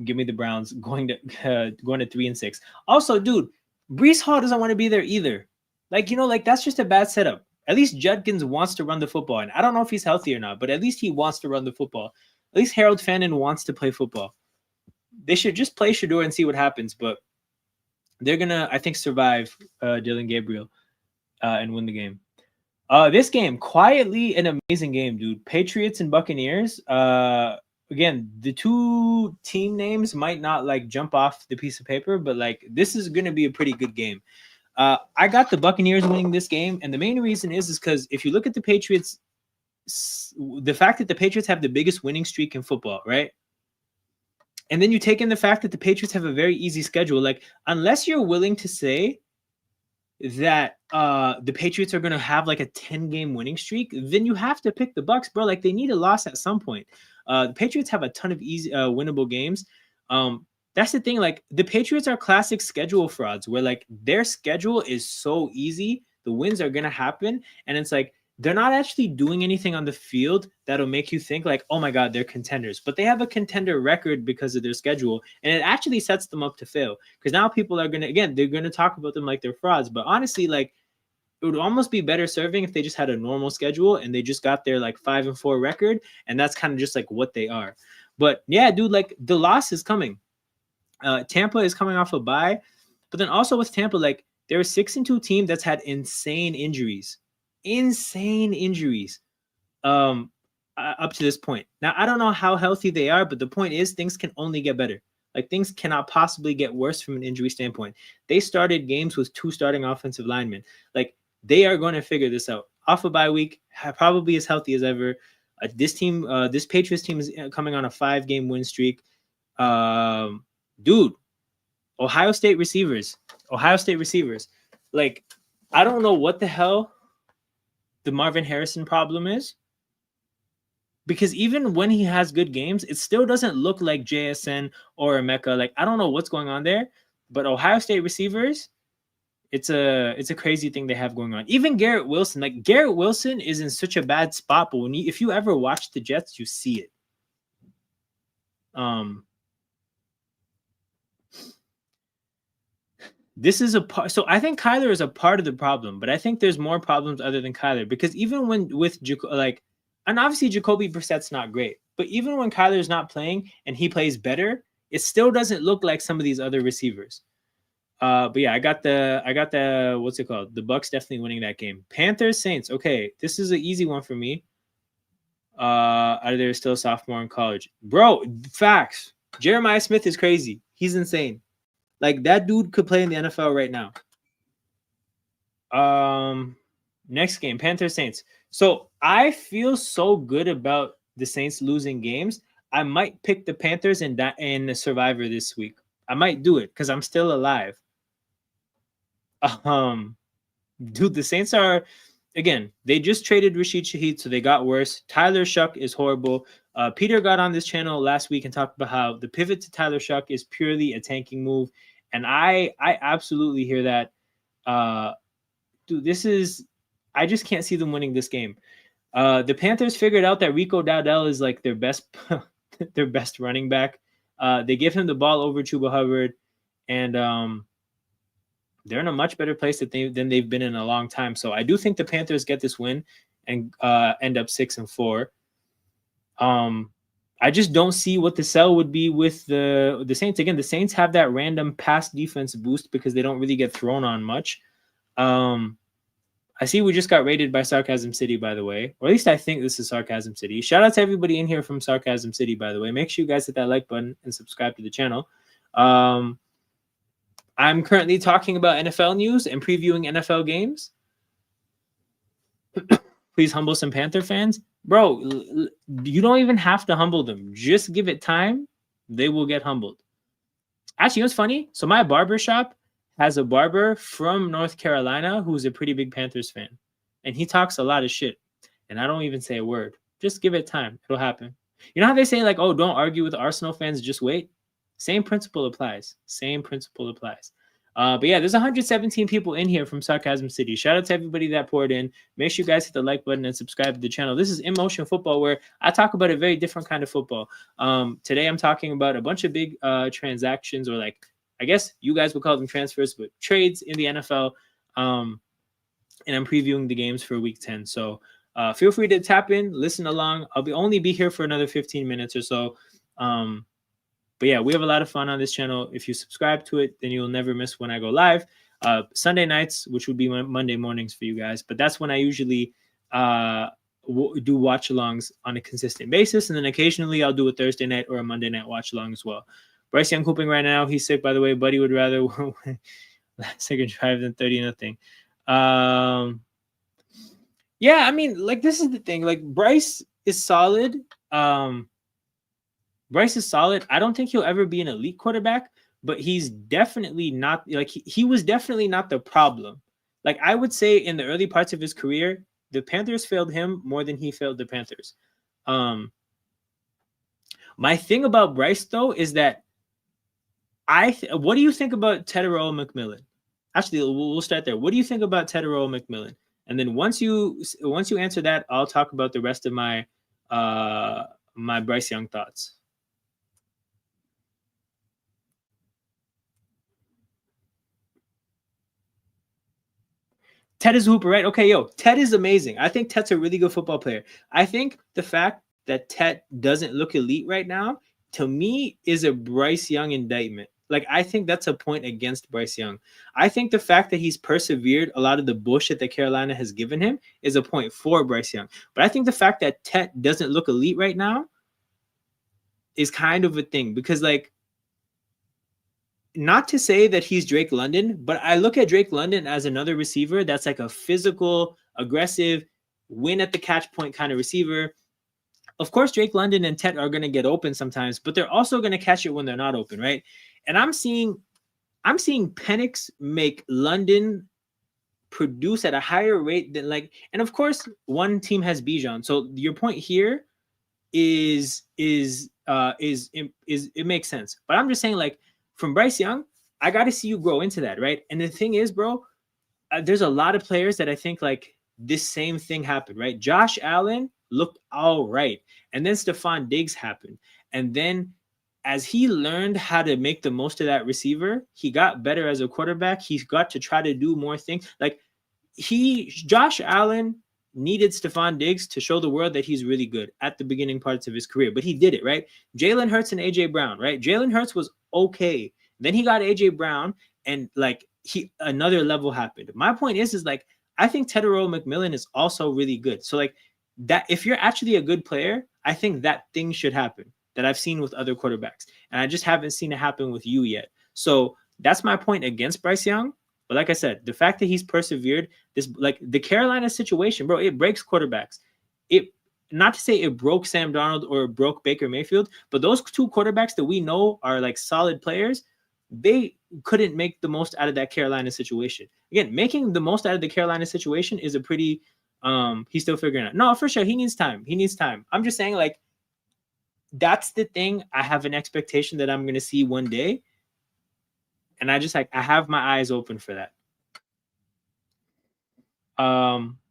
Give me the Browns going to 3-6. Also, dude, Breece Hall doesn't want to be there either. Like, like that's just a bad setup. At least Judkins wants to run the football. And I don't know if he's healthy or not, but at least he wants to run the football. At least Harold Fannin wants to play football. They should just play Shador and see what happens. But they're going to, I think, survive Dylan Gabriel and win the game. This game, quietly an amazing game, dude. Patriots and Buccaneers. Again, the two team names might not like jump off the piece of paper, but like this is going to be a pretty good game. I got the Buccaneers winning this game, and the main reason is because if you look at the Patriots, the fact that the Patriots have the biggest winning streak in football, right? And then you take in the fact that the Patriots have a very easy schedule. Like, unless you're willing to say that the Patriots are going to have like a 10-game winning streak, then you have to pick the Bucs, bro. Like, they need a loss at some point. The Patriots have a ton of easy winnable games. That's the thing. Like, the Patriots are classic schedule frauds where like their schedule is so easy, the wins are going to happen, and it's like they're not actually doing anything on the field that'll make you think like, oh my God, they're contenders. But they have a contender record because of their schedule. And it actually sets them up to fail. Because now people are going to, again, they're going to talk about them like they're frauds. But honestly, like, it would almost be better serving if they just had a normal schedule and they just got their like 5-4 record. And that's kind of just like what they are. But yeah, dude, like the loss is coming. Tampa is coming off a bye. But then also with Tampa, like they're a 6-2 team that's had insane injuries. Up to this point. Now, I don't know how healthy they are, but the point is things can only get better. Like things cannot possibly get worse from an injury standpoint. They started games with 2 starting offensive linemen. Like they are going to figure this out. Off a bye week, probably as healthy as ever. This Patriots team is coming on a 5-game win streak. Dude, Ohio State receivers. Like, I don't know what the hell the Marvin Harrison problem is, because even when he has good games, it still doesn't look like JSN or Emeka. Like, I don't know what's going on there, but Ohio State receivers, it's a crazy thing they have going on. Even Garrett Wilson is in such a bad spot, but if you ever watch the Jets, you see it. This is a part. So I think Kyler is a part of the problem, but I think there's more problems other than Kyler, because even and obviously Jacoby Brissett's not great, but even when Kyler's not playing and he plays better, it still doesn't look like some of these other receivers. But yeah, I got the what's it called? The Bucs definitely winning that game. Panthers Saints. Okay, this is an easy one for me. They're still a sophomore in college, bro. Facts. Jeremiah Smith is crazy. He's insane. Like that dude could play in the NFL right now. Next game, Panthers Saints. So I feel so good about the Saints losing games. I might pick the Panthers in the Survivor this week. I might do it because I'm still alive. Dude, the Saints are, again, they just traded Rashid Shaheed, so they got worse. Tyler Shuck is horrible. Peter got on this channel last week and talked about how the pivot to Tyler Shuck is purely a tanking move. And I absolutely hear that. Dude, this is I just can't see them winning this game. The Panthers figured out that Rico Dowdell is like their best their best running back. They give him the ball over Chuba Hubbard, and they're in a much better place than they've been in a long time. So I do think the Panthers get this win and end up 6-4. I just don't see what the sell would be with the Saints. Again, the Saints have that random pass defense boost because they don't really get thrown on much. I see we just got rated by Sarcasm City, by the way. Or at least I think this is Sarcasm City. Shout out to everybody in here from Sarcasm City, by the way. Make sure you guys hit that like button and subscribe to the channel. I'm currently talking about NFL news and previewing NFL games. Please humble some Panther fans. Bro, you don't even have to humble them. Just give it time. They will get humbled. Actually, what's funny? So my barber shop has a barber from North Carolina who's a pretty big Panthers fan. And he talks a lot of shit. And I don't even say a word. Just give it time. It'll happen. You know how they say, like, oh, don't argue with Arsenal fans, just wait? Same principle applies. Same principle applies. But yeah, there's 117 people in here from Sarcasm City. Shout out to everybody that poured in. Make sure you guys hit the like button and subscribe to the channel. This is In Motion Football, where I talk about a very different kind of football. Today I'm talking about a bunch of big transactions, or like, I guess you guys would call them transfers, but trades in the NFL. And I'm previewing the games for Week 10. So feel free to tap in, listen along. I'll only be here for another 15 minutes or so. But yeah, we have a lot of fun on this channel. If you subscribe to it, then you'll never miss when I go live. Sunday nights, which would be Monday mornings for you guys. But that's when I usually do watch-alongs on a consistent basis. And then occasionally I'll do a Thursday night or a Monday night watch-along as well. Bryce Young hooping right now. He's sick, by the way. Buddy would rather second drive than 30-0. Yeah, I mean, like, this is the thing. Like, Bryce is solid. Bryce is solid. I don't think he'll ever be an elite quarterback, but he's definitely not, like, he was definitely not the problem. Like, I would say in the early parts of his career, the Panthers failed him more than he failed the Panthers. My thing about Bryce, though, is that what do you think about Tetairoa McMillan? Actually, we'll start there. What do you think about Tetairoa McMillan? And then once you answer that, I'll talk about the rest of my my Bryce Young thoughts. Ted is a hooper, right? Okay, yo, Ted is amazing. I think Ted's a really good football player. I think the fact that Ted doesn't look elite right now, to me, is a Bryce Young indictment. Like, I think that's a point against Bryce Young. I think the fact that he's persevered a lot of the bullshit that Carolina has given him is a point for Bryce Young. But I think the fact that Ted doesn't look elite right now is kind of a thing, because, like, not to say that he's Drake London, but I look at Drake London as another receiver that's like a physical, aggressive, win at the catch point kind of receiver. Of course, Drake London and Ted are going to get open sometimes, but they're also going to catch it when they're not open, right? And I'm seeing Penix make London produce at a higher rate than, like, and of course, one team has Bijan. So your point here is it makes sense. But I'm just saying, like, from Bryce Young, I got to see you grow into that, right? And the thing is, bro, there's a lot of players that I think, like, this same thing happened, right? Josh Allen looked all right. And then Stephon Diggs happened. And then as he learned how to make the most of that receiver, he got better as a quarterback. He's got to try to do more things. Like, Josh Allen needed Stephon Diggs to show the world that he's really good at the beginning parts of his career, but he did it, right? Jalen Hurts and AJ Brown, right? Jalen Hurts was okay. Then he got AJ Brown, and, like, another level happened. My point is like, I think Tetairoa McMillan is also really good. So, like, that if you're actually a good player, I think that thing should happen that I've seen with other quarterbacks, and I just haven't seen it happen with you yet. So that's my point against Bryce Young. But like I said, the fact that he's persevered, this, like, the Carolina situation, bro, it breaks quarterbacks. It, not to say it broke Sam Darnold or it broke Baker Mayfield, but those two quarterbacks that we know are, like, solid players, they couldn't make the most out of that Carolina situation. Again, making the most out of the Carolina situation is a pretty, he's still figuring out. No, for sure, he needs time. He needs time. I'm just saying, like, that's the thing. I have an expectation that I'm going to see one day. And I just, like, I have my eyes open for that.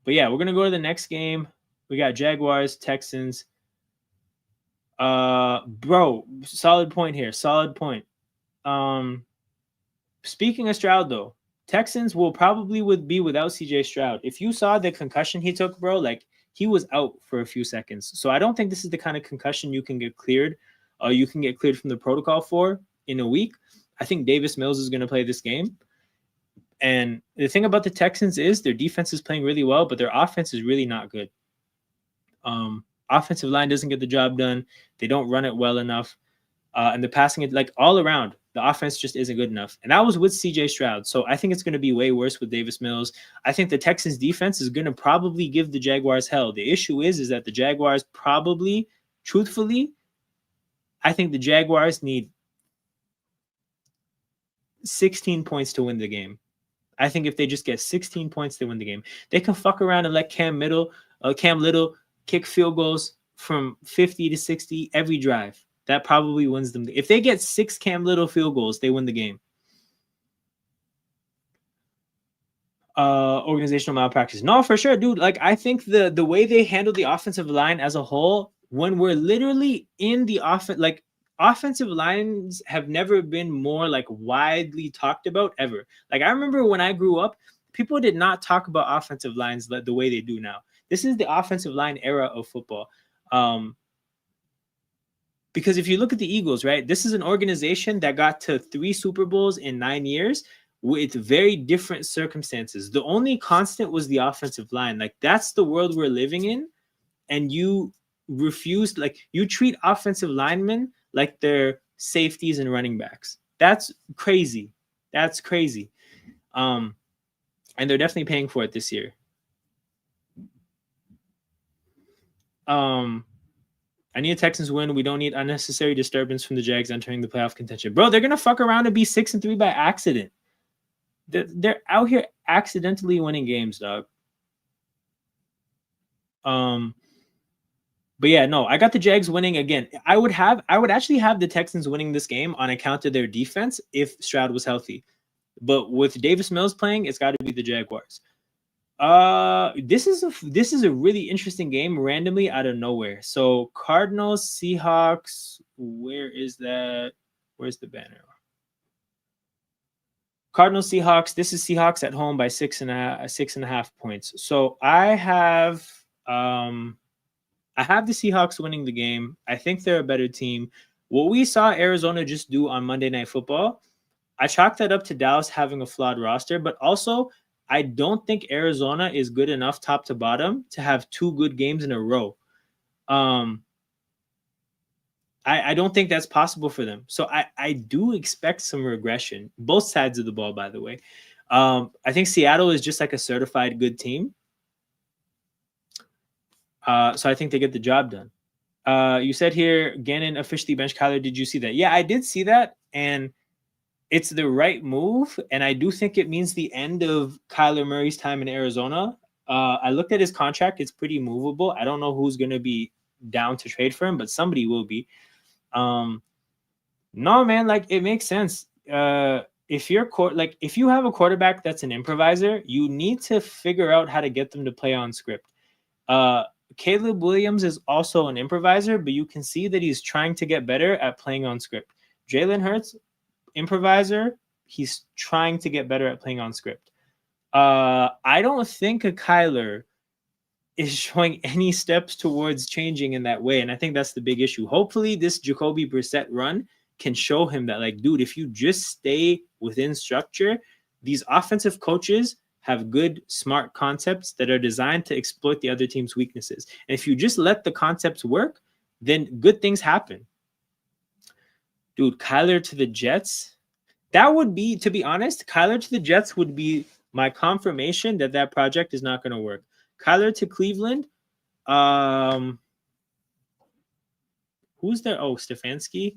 But yeah, we're gonna go to the next game. We got Jaguars, Texans. Bro, solid point here. Solid point. Speaking of Stroud though, Texans will probably be without CJ Stroud. If you saw the concussion he took, bro, like he was out for a few seconds. So I don't think this is the kind of concussion you can get cleared, you can get cleared from the protocol for in a week. I think Davis Mills is going to play this game. And the thing about the Texans is their defense is playing really well, but their offense is really not good. Offensive line doesn't get the job done. They don't run it well enough. And the passing, it like all around, the offense just isn't good enough. And that was with CJ Stroud. So I think it's going to be way worse with Davis Mills. I think the Texans defense is going to probably give the Jaguars hell. The issue is that the Jaguars probably, truthfully, I think the Jaguars need 16 points to win the game. I think if they just get 16 points, they win the game. They can fuck around and let Cam Little kick field goals from 50 to 60 every drive. That probably wins them. If they get 6 Cam Little field goals, they win the game. Organizational malpractice. No, for sure, dude. Like, I think the way they handle the offensive line as a whole, when we're literally in the offense, like offensive lines have never been more like widely talked about ever. Like I remember when I grew up, people did not talk about offensive lines the way they do now. This is the offensive line era of football. Because if you look at the Eagles, right, this is an organization that got to 3 Super Bowls in 9 years with very different circumstances. The only constant was the offensive line. Like that's the world we're living in. And you refuse, like you treat offensive linemen like they're safeties and running backs. That's crazy. That's crazy. And they're definitely paying for it this year. I need a Texans win. We don't need unnecessary disturbance from the Jags entering the playoff contention. Bro, they're going to fuck around and be 6-3 by accident. They're out here accidentally winning games, dog. But yeah, no, I got the Jags winning again. I would actually have the Texans winning this game on account of their defense if Stroud was healthy. But with Davis Mills playing, it's got to be the Jaguars. This is a really interesting game randomly out of nowhere. So Cardinals, Seahawks, where is that? Where's the banner? Cardinals, Seahawks. This is Seahawks at home by 6.5 points. So I have the Seahawks winning the game. I think they're a better team. What we saw Arizona just do on Monday Night Football, I chalk that up to Dallas having a flawed roster, but also I don't think Arizona is good enough top to bottom to have 2 good games in a row. I don't think that's possible for them. So I do expect some regression. Both sides of the ball, by the way. I think Seattle is just like a certified good team. So I think they get the job done. You said here, Gannon officially benched Kyler. Did you see that? Yeah, I did see that. And it's the right move, and I do think it means the end of Kyler Murray's time in Arizona. I looked at his contract. It's pretty movable. I don't know who's going to be down to trade for him, but somebody will be. No, man, like it makes sense. If you have a quarterback that's an improviser, you need to figure out how to get them to play on script. Caleb Williams is also an improviser, but you can see that he's trying to get better at playing on script. Jalen Hurts, improviser, he's trying to get better at playing on script. I don't think a Kyler is showing any steps towards changing in that way, and I think that's the big issue. Hopefully this Jacoby Brissett run can show him that, like, dude, if you just stay within structure, these offensive coaches have good, smart concepts that are designed to exploit the other team's weaknesses. And if you just let the concepts work, then good things happen. Dude, Kyler to the Jets, that would be, to be honest, Kyler to the Jets would be my confirmation that that project is not going to work. Kyler to Cleveland, who's there? Oh, Stefanski.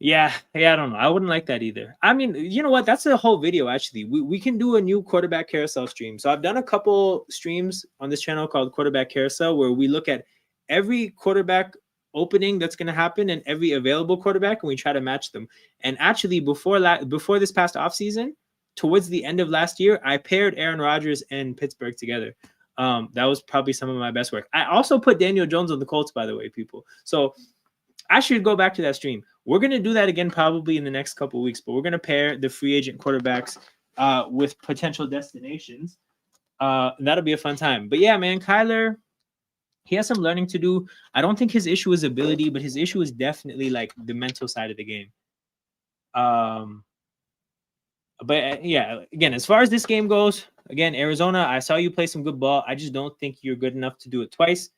Yeah, I don't know. I wouldn't like that either. I mean, you know what? That's a whole video, actually. We can do a new quarterback carousel stream. So I've done a couple streams on this channel called Quarterback Carousel where we look at every quarterback opening that's going to happen and every available quarterback, and we try to match them. And actually, before this past offseason, towards the end of last year, I paired Aaron Rodgers and Pittsburgh together. That was probably some of my best work. I also put Daniel Jones on the Colts, by the way, people. So I should go back to that stream. We're going to do that again probably in the next couple of weeks, but we're going to pair the free agent quarterbacks with potential destinations. That'll be a fun time. But yeah, man, Kyler, he has some learning to do. I don't think his issue is ability, but his issue is definitely like the mental side of the game. But yeah, again, as far as this game goes, again, Arizona, I saw you play some good ball. I just don't think you're good enough to do it twice.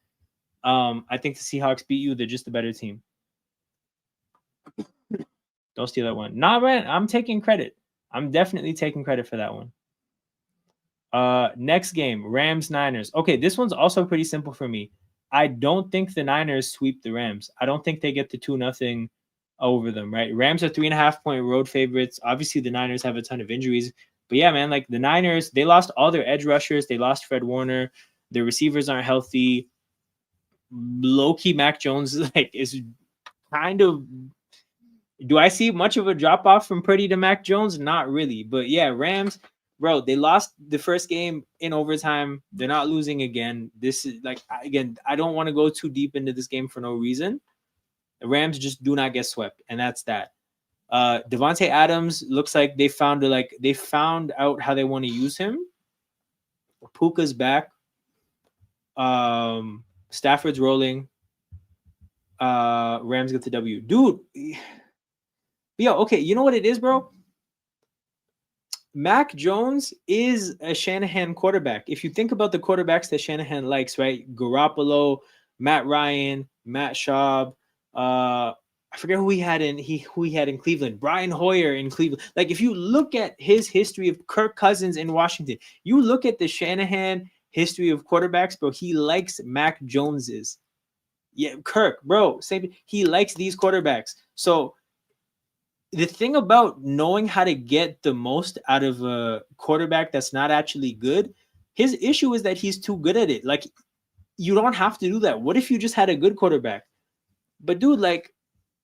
I think the Seahawks beat you. They're just a better team. Don't steal that one. Nah, man, I'm taking credit. I'm definitely taking credit for that one. Next game, Rams-Niners. Okay, this one's also pretty simple for me. I don't think the Niners sweep the Rams. I don't think they get the 2-0 over them, right? Rams are 3.5-point road favorites. Obviously, the Niners have a ton of injuries. But yeah, man, like the Niners, they lost all their edge rushers. They lost Fred Warner. Their receivers aren't healthy. Low-key Mac Jones like is kind of... Do I see much of a drop-off from Purdy to Mac Jones? Not really. But yeah, Rams, bro, they lost the first game in overtime. They're not losing again. This is like, again, I don't want to go too deep into this game for no reason. The Rams just do not get swept, and that's that. Devontae Adams looks like they found out how they want to use him. Puka's back. Stafford's rolling. Rams get the W. Dude, yeah, okay, you know what it is, bro? Mac Jones is a Shanahan quarterback. If you think about the quarterbacks that Shanahan likes, right? Garoppolo, Matt Ryan, Matt Schaub, I forget who he had in Cleveland. Brian Hoyer in Cleveland. Like, if you look at his history of Kirk Cousins in Washington, you look at the Shanahan history of quarterbacks, bro, he likes Mac Jones's. Yeah, Kirk, bro, same. He likes these quarterbacks. So the thing about knowing how to get the most out of a quarterback that's not actually good, his issue is that he's too good at it. Like, you don't have to do that. What if you just had a good quarterback? But dude, like,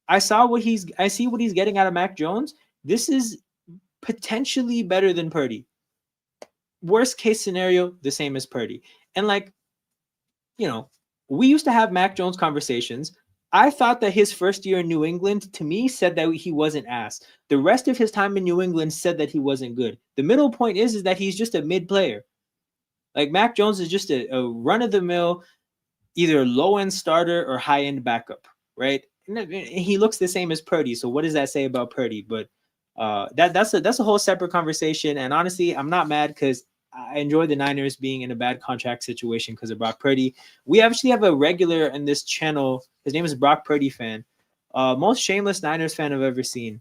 I see what he's getting out of Mac Jones. This is potentially better than Purdy. Worst case scenario, the same as Purdy. And like, you know, we used to have Mac Jones conversations. I thought that his first year in New England, to me, said that he wasn't ass. The rest of his time in New England said that he wasn't good. The middle point is that he's just a mid player. Like, Mac Jones is just a run-of-the-mill, either low-end starter or high-end backup, right? And he looks the same as Purdy. So what does that say about Purdy? But that's a whole separate conversation. And honestly, I'm not mad because I enjoy the Niners being in a bad contract situation because of Brock Purdy. We actually have a regular in this channel. His name is Brock Purdy fan. Most shameless Niners fan I've ever seen.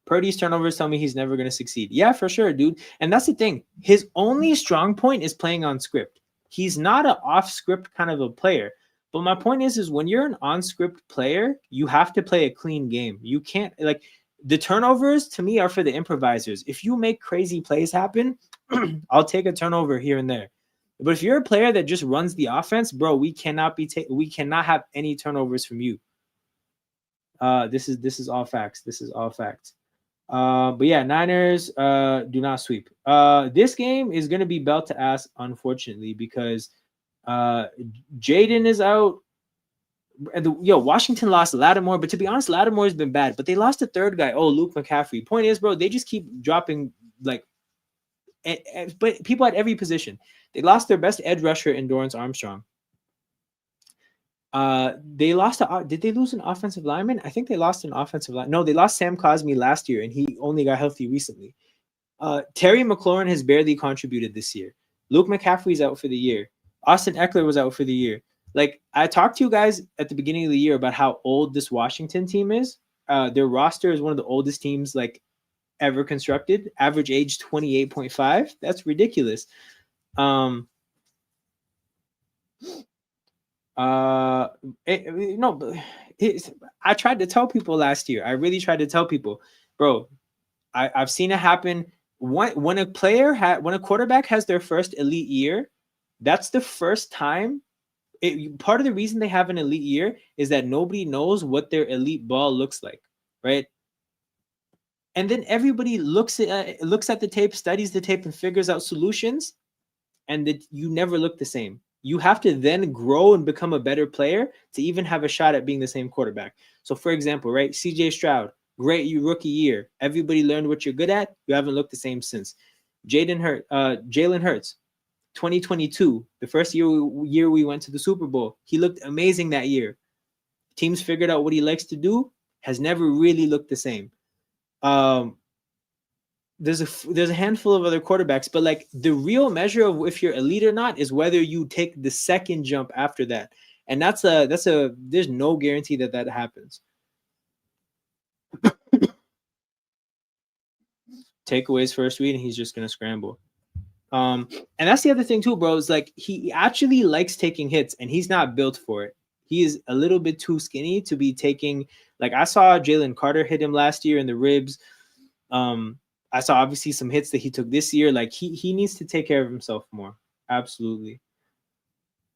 Purdy's turnovers tell me he's never going to succeed. Yeah, for sure, dude. And that's the thing. His only strong point is playing on script. He's not an off-script kind of a player. But my point is when you're an on-script player, you have to play a clean game. You can't, like, the turnovers to me are for the improvisers. If you make crazy plays happen, I'll take a turnover here and there. But if you're a player that just runs the offense, bro, we cannot have any turnovers from you. This is all facts. This is all facts. But yeah, Niners do not sweep. This game is gonna be belt to ass, unfortunately, because Jaden is out. Washington lost Lattimore, but to be honest, Lattimore has been bad. But they lost a third guy. Oh, Luke McCaffrey. Point is, bro, they just keep dropping but people at every position. They lost their best edge rusher in Dorrance Armstrong. They lost. Did they lose an offensive lineman? I think they lost an offensive line. No, they lost Sam Cosmi last year, and he only got healthy recently. Terry McLaurin has barely contributed this year. Luke McCaffrey's out for the year. Austin Eckler was out for the year. Like, I talked to you guys at the beginning of the year about how old this Washington team is. Their roster is one of the oldest teams like ever constructed. Average age 28.5. That's ridiculous. I tried to tell people last year. I really tried to tell people, bro. I've seen it happen. When a quarterback has their first elite year, that's the first time. Part of the reason they have an elite year is that nobody knows what their elite ball looks like, right? And then everybody looks at the tape, studies the tape, and figures out solutions, and that you never look the same. You have to then grow and become a better player to even have a shot at being the same quarterback. So, for example, right, CJ Stroud, great rookie year. Everybody learned what you're good at. You haven't looked the same since. Jalen Hurts, 2022, the first year we went to the Super Bowl. He looked amazing that year. Teams figured out what he likes to do. Has never really looked the same. There's a handful of other quarterbacks, but like the real measure of if you're elite or not is whether you take the second jump after that, and there's no guarantee that happens. Takeaways first read, and he's just gonna scramble. And that's the other thing too, bro. Is like he actually likes taking hits, and he's not built for it. He is a little bit too skinny to be taking. Like I saw Jalen Carter hit him last year in the ribs. I saw obviously some hits that he took this year. Like he needs to take care of himself more. Absolutely.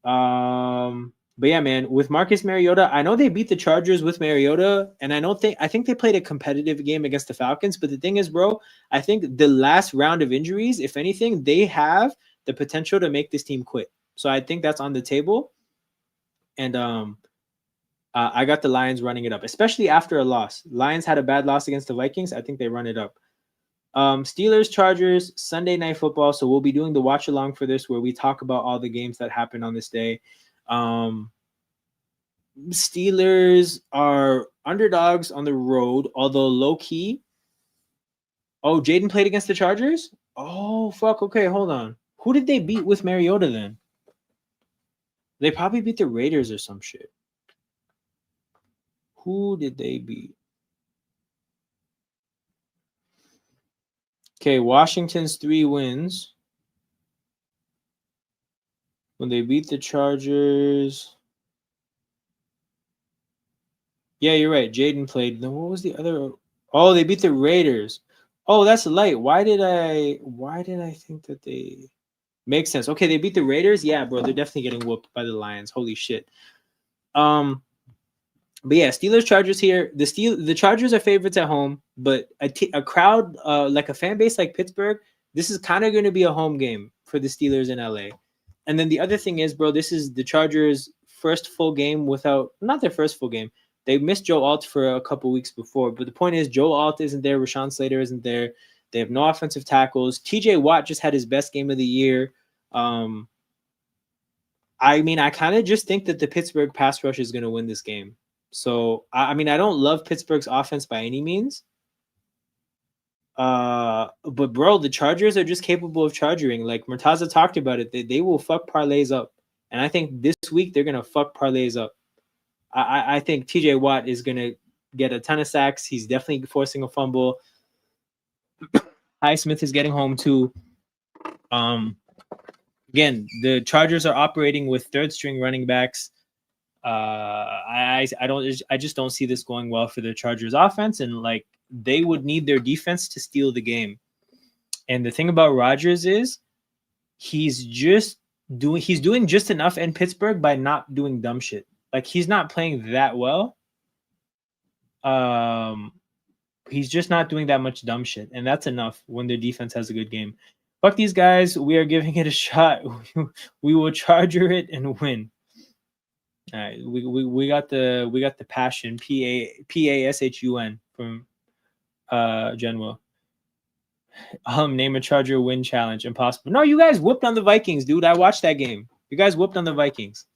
But yeah, man, with Marcus Mariota, I know they beat the Chargers with Mariota, and I think they played a competitive game against the Falcons. But the thing is, bro, I think the last round of injuries, if anything, they have the potential to make this team quit. So I think that's on the table. And I got the Lions running it up, especially after a loss. Lions had a bad loss against the Vikings. I think they run it up. Steelers, Chargers, Sunday Night Football. So we'll be doing the watch along for this, where we talk about all the games that happened on this day. Steelers are underdogs on the road, although low key. Oh, Jaden played against the Chargers? Oh, fuck. Okay, hold on. Who did they beat with Mariota then? They probably beat the Raiders or some shit. Who did they beat? Okay, Washington's 3 wins. When they beat the Chargers. Yeah, you're right. Jaden played. Then what was the other? Oh, they beat the Raiders. Oh, that's light. Why did I think that they makes sense? Okay, they beat the Raiders. Yeah, bro, they're definitely getting whooped by the Lions. Holy shit. But yeah, Steelers Chargers here. The Chargers are favorites at home, but a crowd like a fan base like Pittsburgh, this is kind of going to be a home game for the Steelers in LA. And then the other thing is, bro, this is the Chargers' first full game without not their first full game. They missed Joe Alt for a couple weeks before, but the point is Joe Alt isn't there, Rashawn Slater isn't there. They have no offensive tackles. TJ Watt just had his best game of the year. I mean, I kind of just think that the Pittsburgh pass rush is going to win this game. So, I mean, I don't love Pittsburgh's offense by any means. But, bro, the Chargers are just capable of charging. Like Murtaza talked about it. They will fuck parlays up. And I think this week they're going to fuck parlays up. I think TJ Watt is going to get a ton of sacks. He's definitely forcing a fumble. Highsmith is getting home too. Again, the Chargers are operating with third string running backs. I just don't see this going well for the Chargers offense, and like they would need their defense to steal the game. And the thing about Rodgers is he's doing just enough in Pittsburgh by not doing dumb shit. Like he's not playing that well. He's just not doing that much dumb shit, and that's enough when their defense has a good game. Fuck these guys. We are giving it a shot. We will Charger it and win. All right, we got the passion PASHUN from Genwell. Name a Charger win challenge. Impossible. No, you guys whooped on the Vikings, dude. I watched that game. You guys whooped on the Vikings.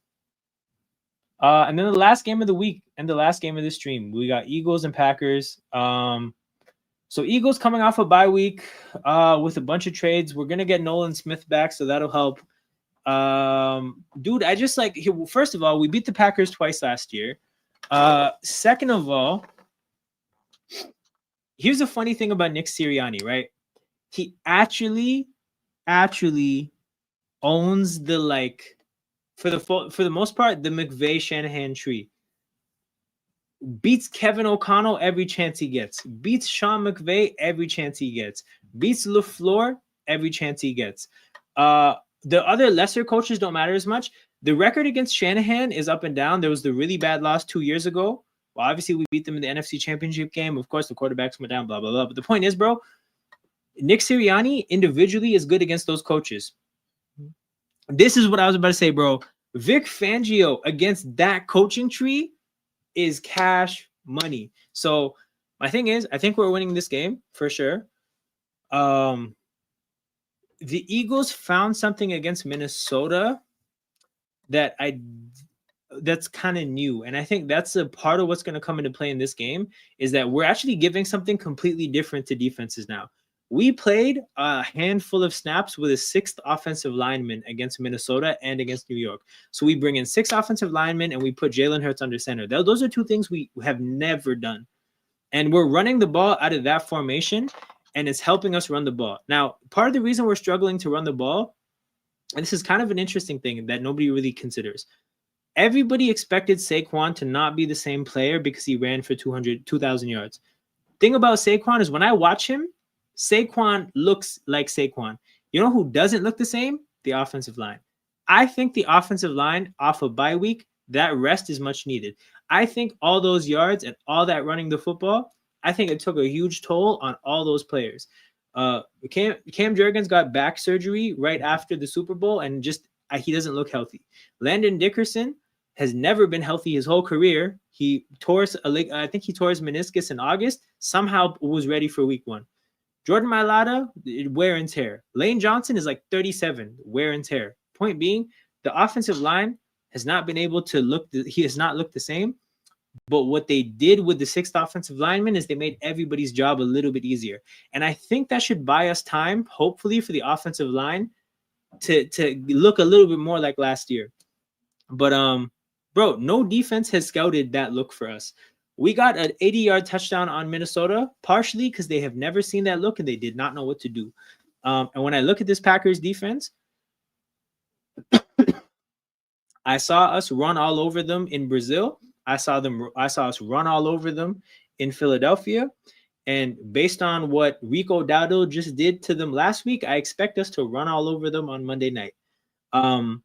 And then the last game of the week and the last game of the stream, we got Eagles and Packers. So Eagles coming off a bye week with a bunch of trades. We're gonna get Nolan Smith back, so that'll help. Dude, I just like first of all, we beat the Packers twice last year. Second of all, here's a funny thing about Nick Sirianni, right? He actually owns the like for the most part the McVay Shanahan tree. Beats Kevin O'Connell every chance he gets. Beats Sean McVay every chance he gets. Beats LaFleur every chance he gets. The other lesser coaches don't matter as much. The record against Shanahan is up and down. There was the really bad loss 2 years ago. Obviously, we beat them in the NFC Championship game. Of course, the quarterbacks went down, blah, blah, blah. But the point is, bro, Nick Sirianni individually is good against those coaches. This is what I was about to say, bro. Vic Fangio against that coaching tree is cash money. So my thing is, I think we're winning this game for sure. The Eagles found something against Minnesota that's kind of new, and I think that's a part of what's going to come into play in this game is that we're actually giving something completely different to defenses now. We played a handful of snaps with a 6th offensive lineman against Minnesota and against New York. So we bring in 6 offensive linemen and we put Jalen Hurts under center. Those are 2 things we have never done. And we're running the ball out of that formation, and it's helping us run the ball. Now, part of the reason we're struggling to run the ball, and this is kind of an interesting thing that nobody really considers. Everybody expected Saquon to not be the same player because he ran for 2,000 yards. Thing about Saquon is when I watch him, Saquon looks like Saquon. You know who doesn't look the same? The offensive line. I think the offensive line off a bye week, that rest is much needed. I think all those yards and all that running the football, I think it took a huge toll on all those players. Cam Jurgens got back surgery right after the Super Bowl, and just he doesn't look healthy. Landon Dickerson has never been healthy his whole career. He tore I think he tore his meniscus in August. Somehow was ready for week 1. Jordan Mailata, wear and tear. Lane Johnson is like 37, wear and tear. Point being, the offensive line has not been able to he has not looked the same. But what they did with the 6th offensive lineman is they made everybody's job a little bit easier. And I think that should buy us time, hopefully, for the offensive line to look a little bit more like last year. But bro, no defense has scouted that look for us. We got an 80-yard touchdown on Minnesota, partially because they have never seen that look and they did not know what to do. And when I look at this Packers defense, I saw us run all over them in Brazil. I saw us run all over them in Philadelphia. And based on what Rico Dowdle just did to them last week, I expect us to run all over them on Monday night. What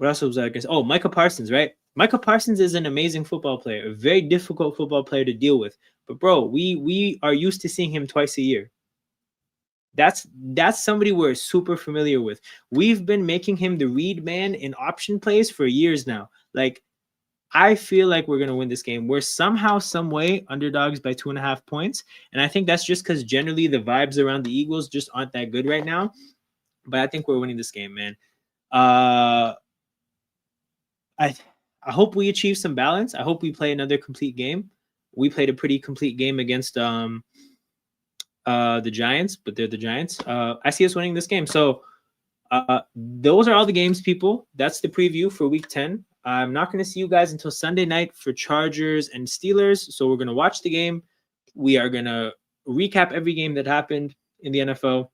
else was I going to say? Oh, Micah Parsons, right? Micah Parsons is an amazing football player, a very difficult football player to deal with. But bro, we are used to seeing him twice a year. That's somebody we're super familiar with. We've been making him the read man in option plays for years now. Like, I feel like we're going to win this game. We're somehow, some way underdogs by 2.5 points. And I think that's just because generally the vibes around the Eagles just aren't that good right now. But I think we're winning this game, man. I hope we achieve some balance. I hope we play another complete game. We played a pretty complete game against the Giants, but they're the Giants. I see us winning this game. So those are all the games, people. That's the preview for week 10. I'm not going to see you guys until Sunday night for Chargers and Steelers. So we're going to watch the game. We are going to recap every game that happened in the NFL.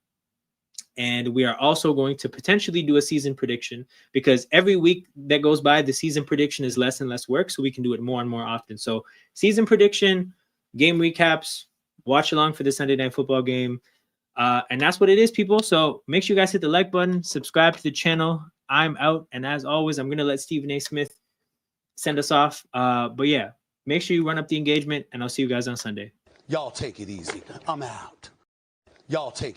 And we are also going to potentially do a season prediction because every week that goes by, the season prediction is less and less work. So we can do it more and more often. So season prediction, game recaps, watch along for the Sunday Night Football game. And that's what it is, people. So make sure you guys hit the like button, subscribe to the channel. I'm out. And as always, I'm going to let Stephen A. Smith send us off. But yeah, make sure you run up the engagement, and I'll see you guys on Sunday. Y'all take it easy. I'm out. Y'all take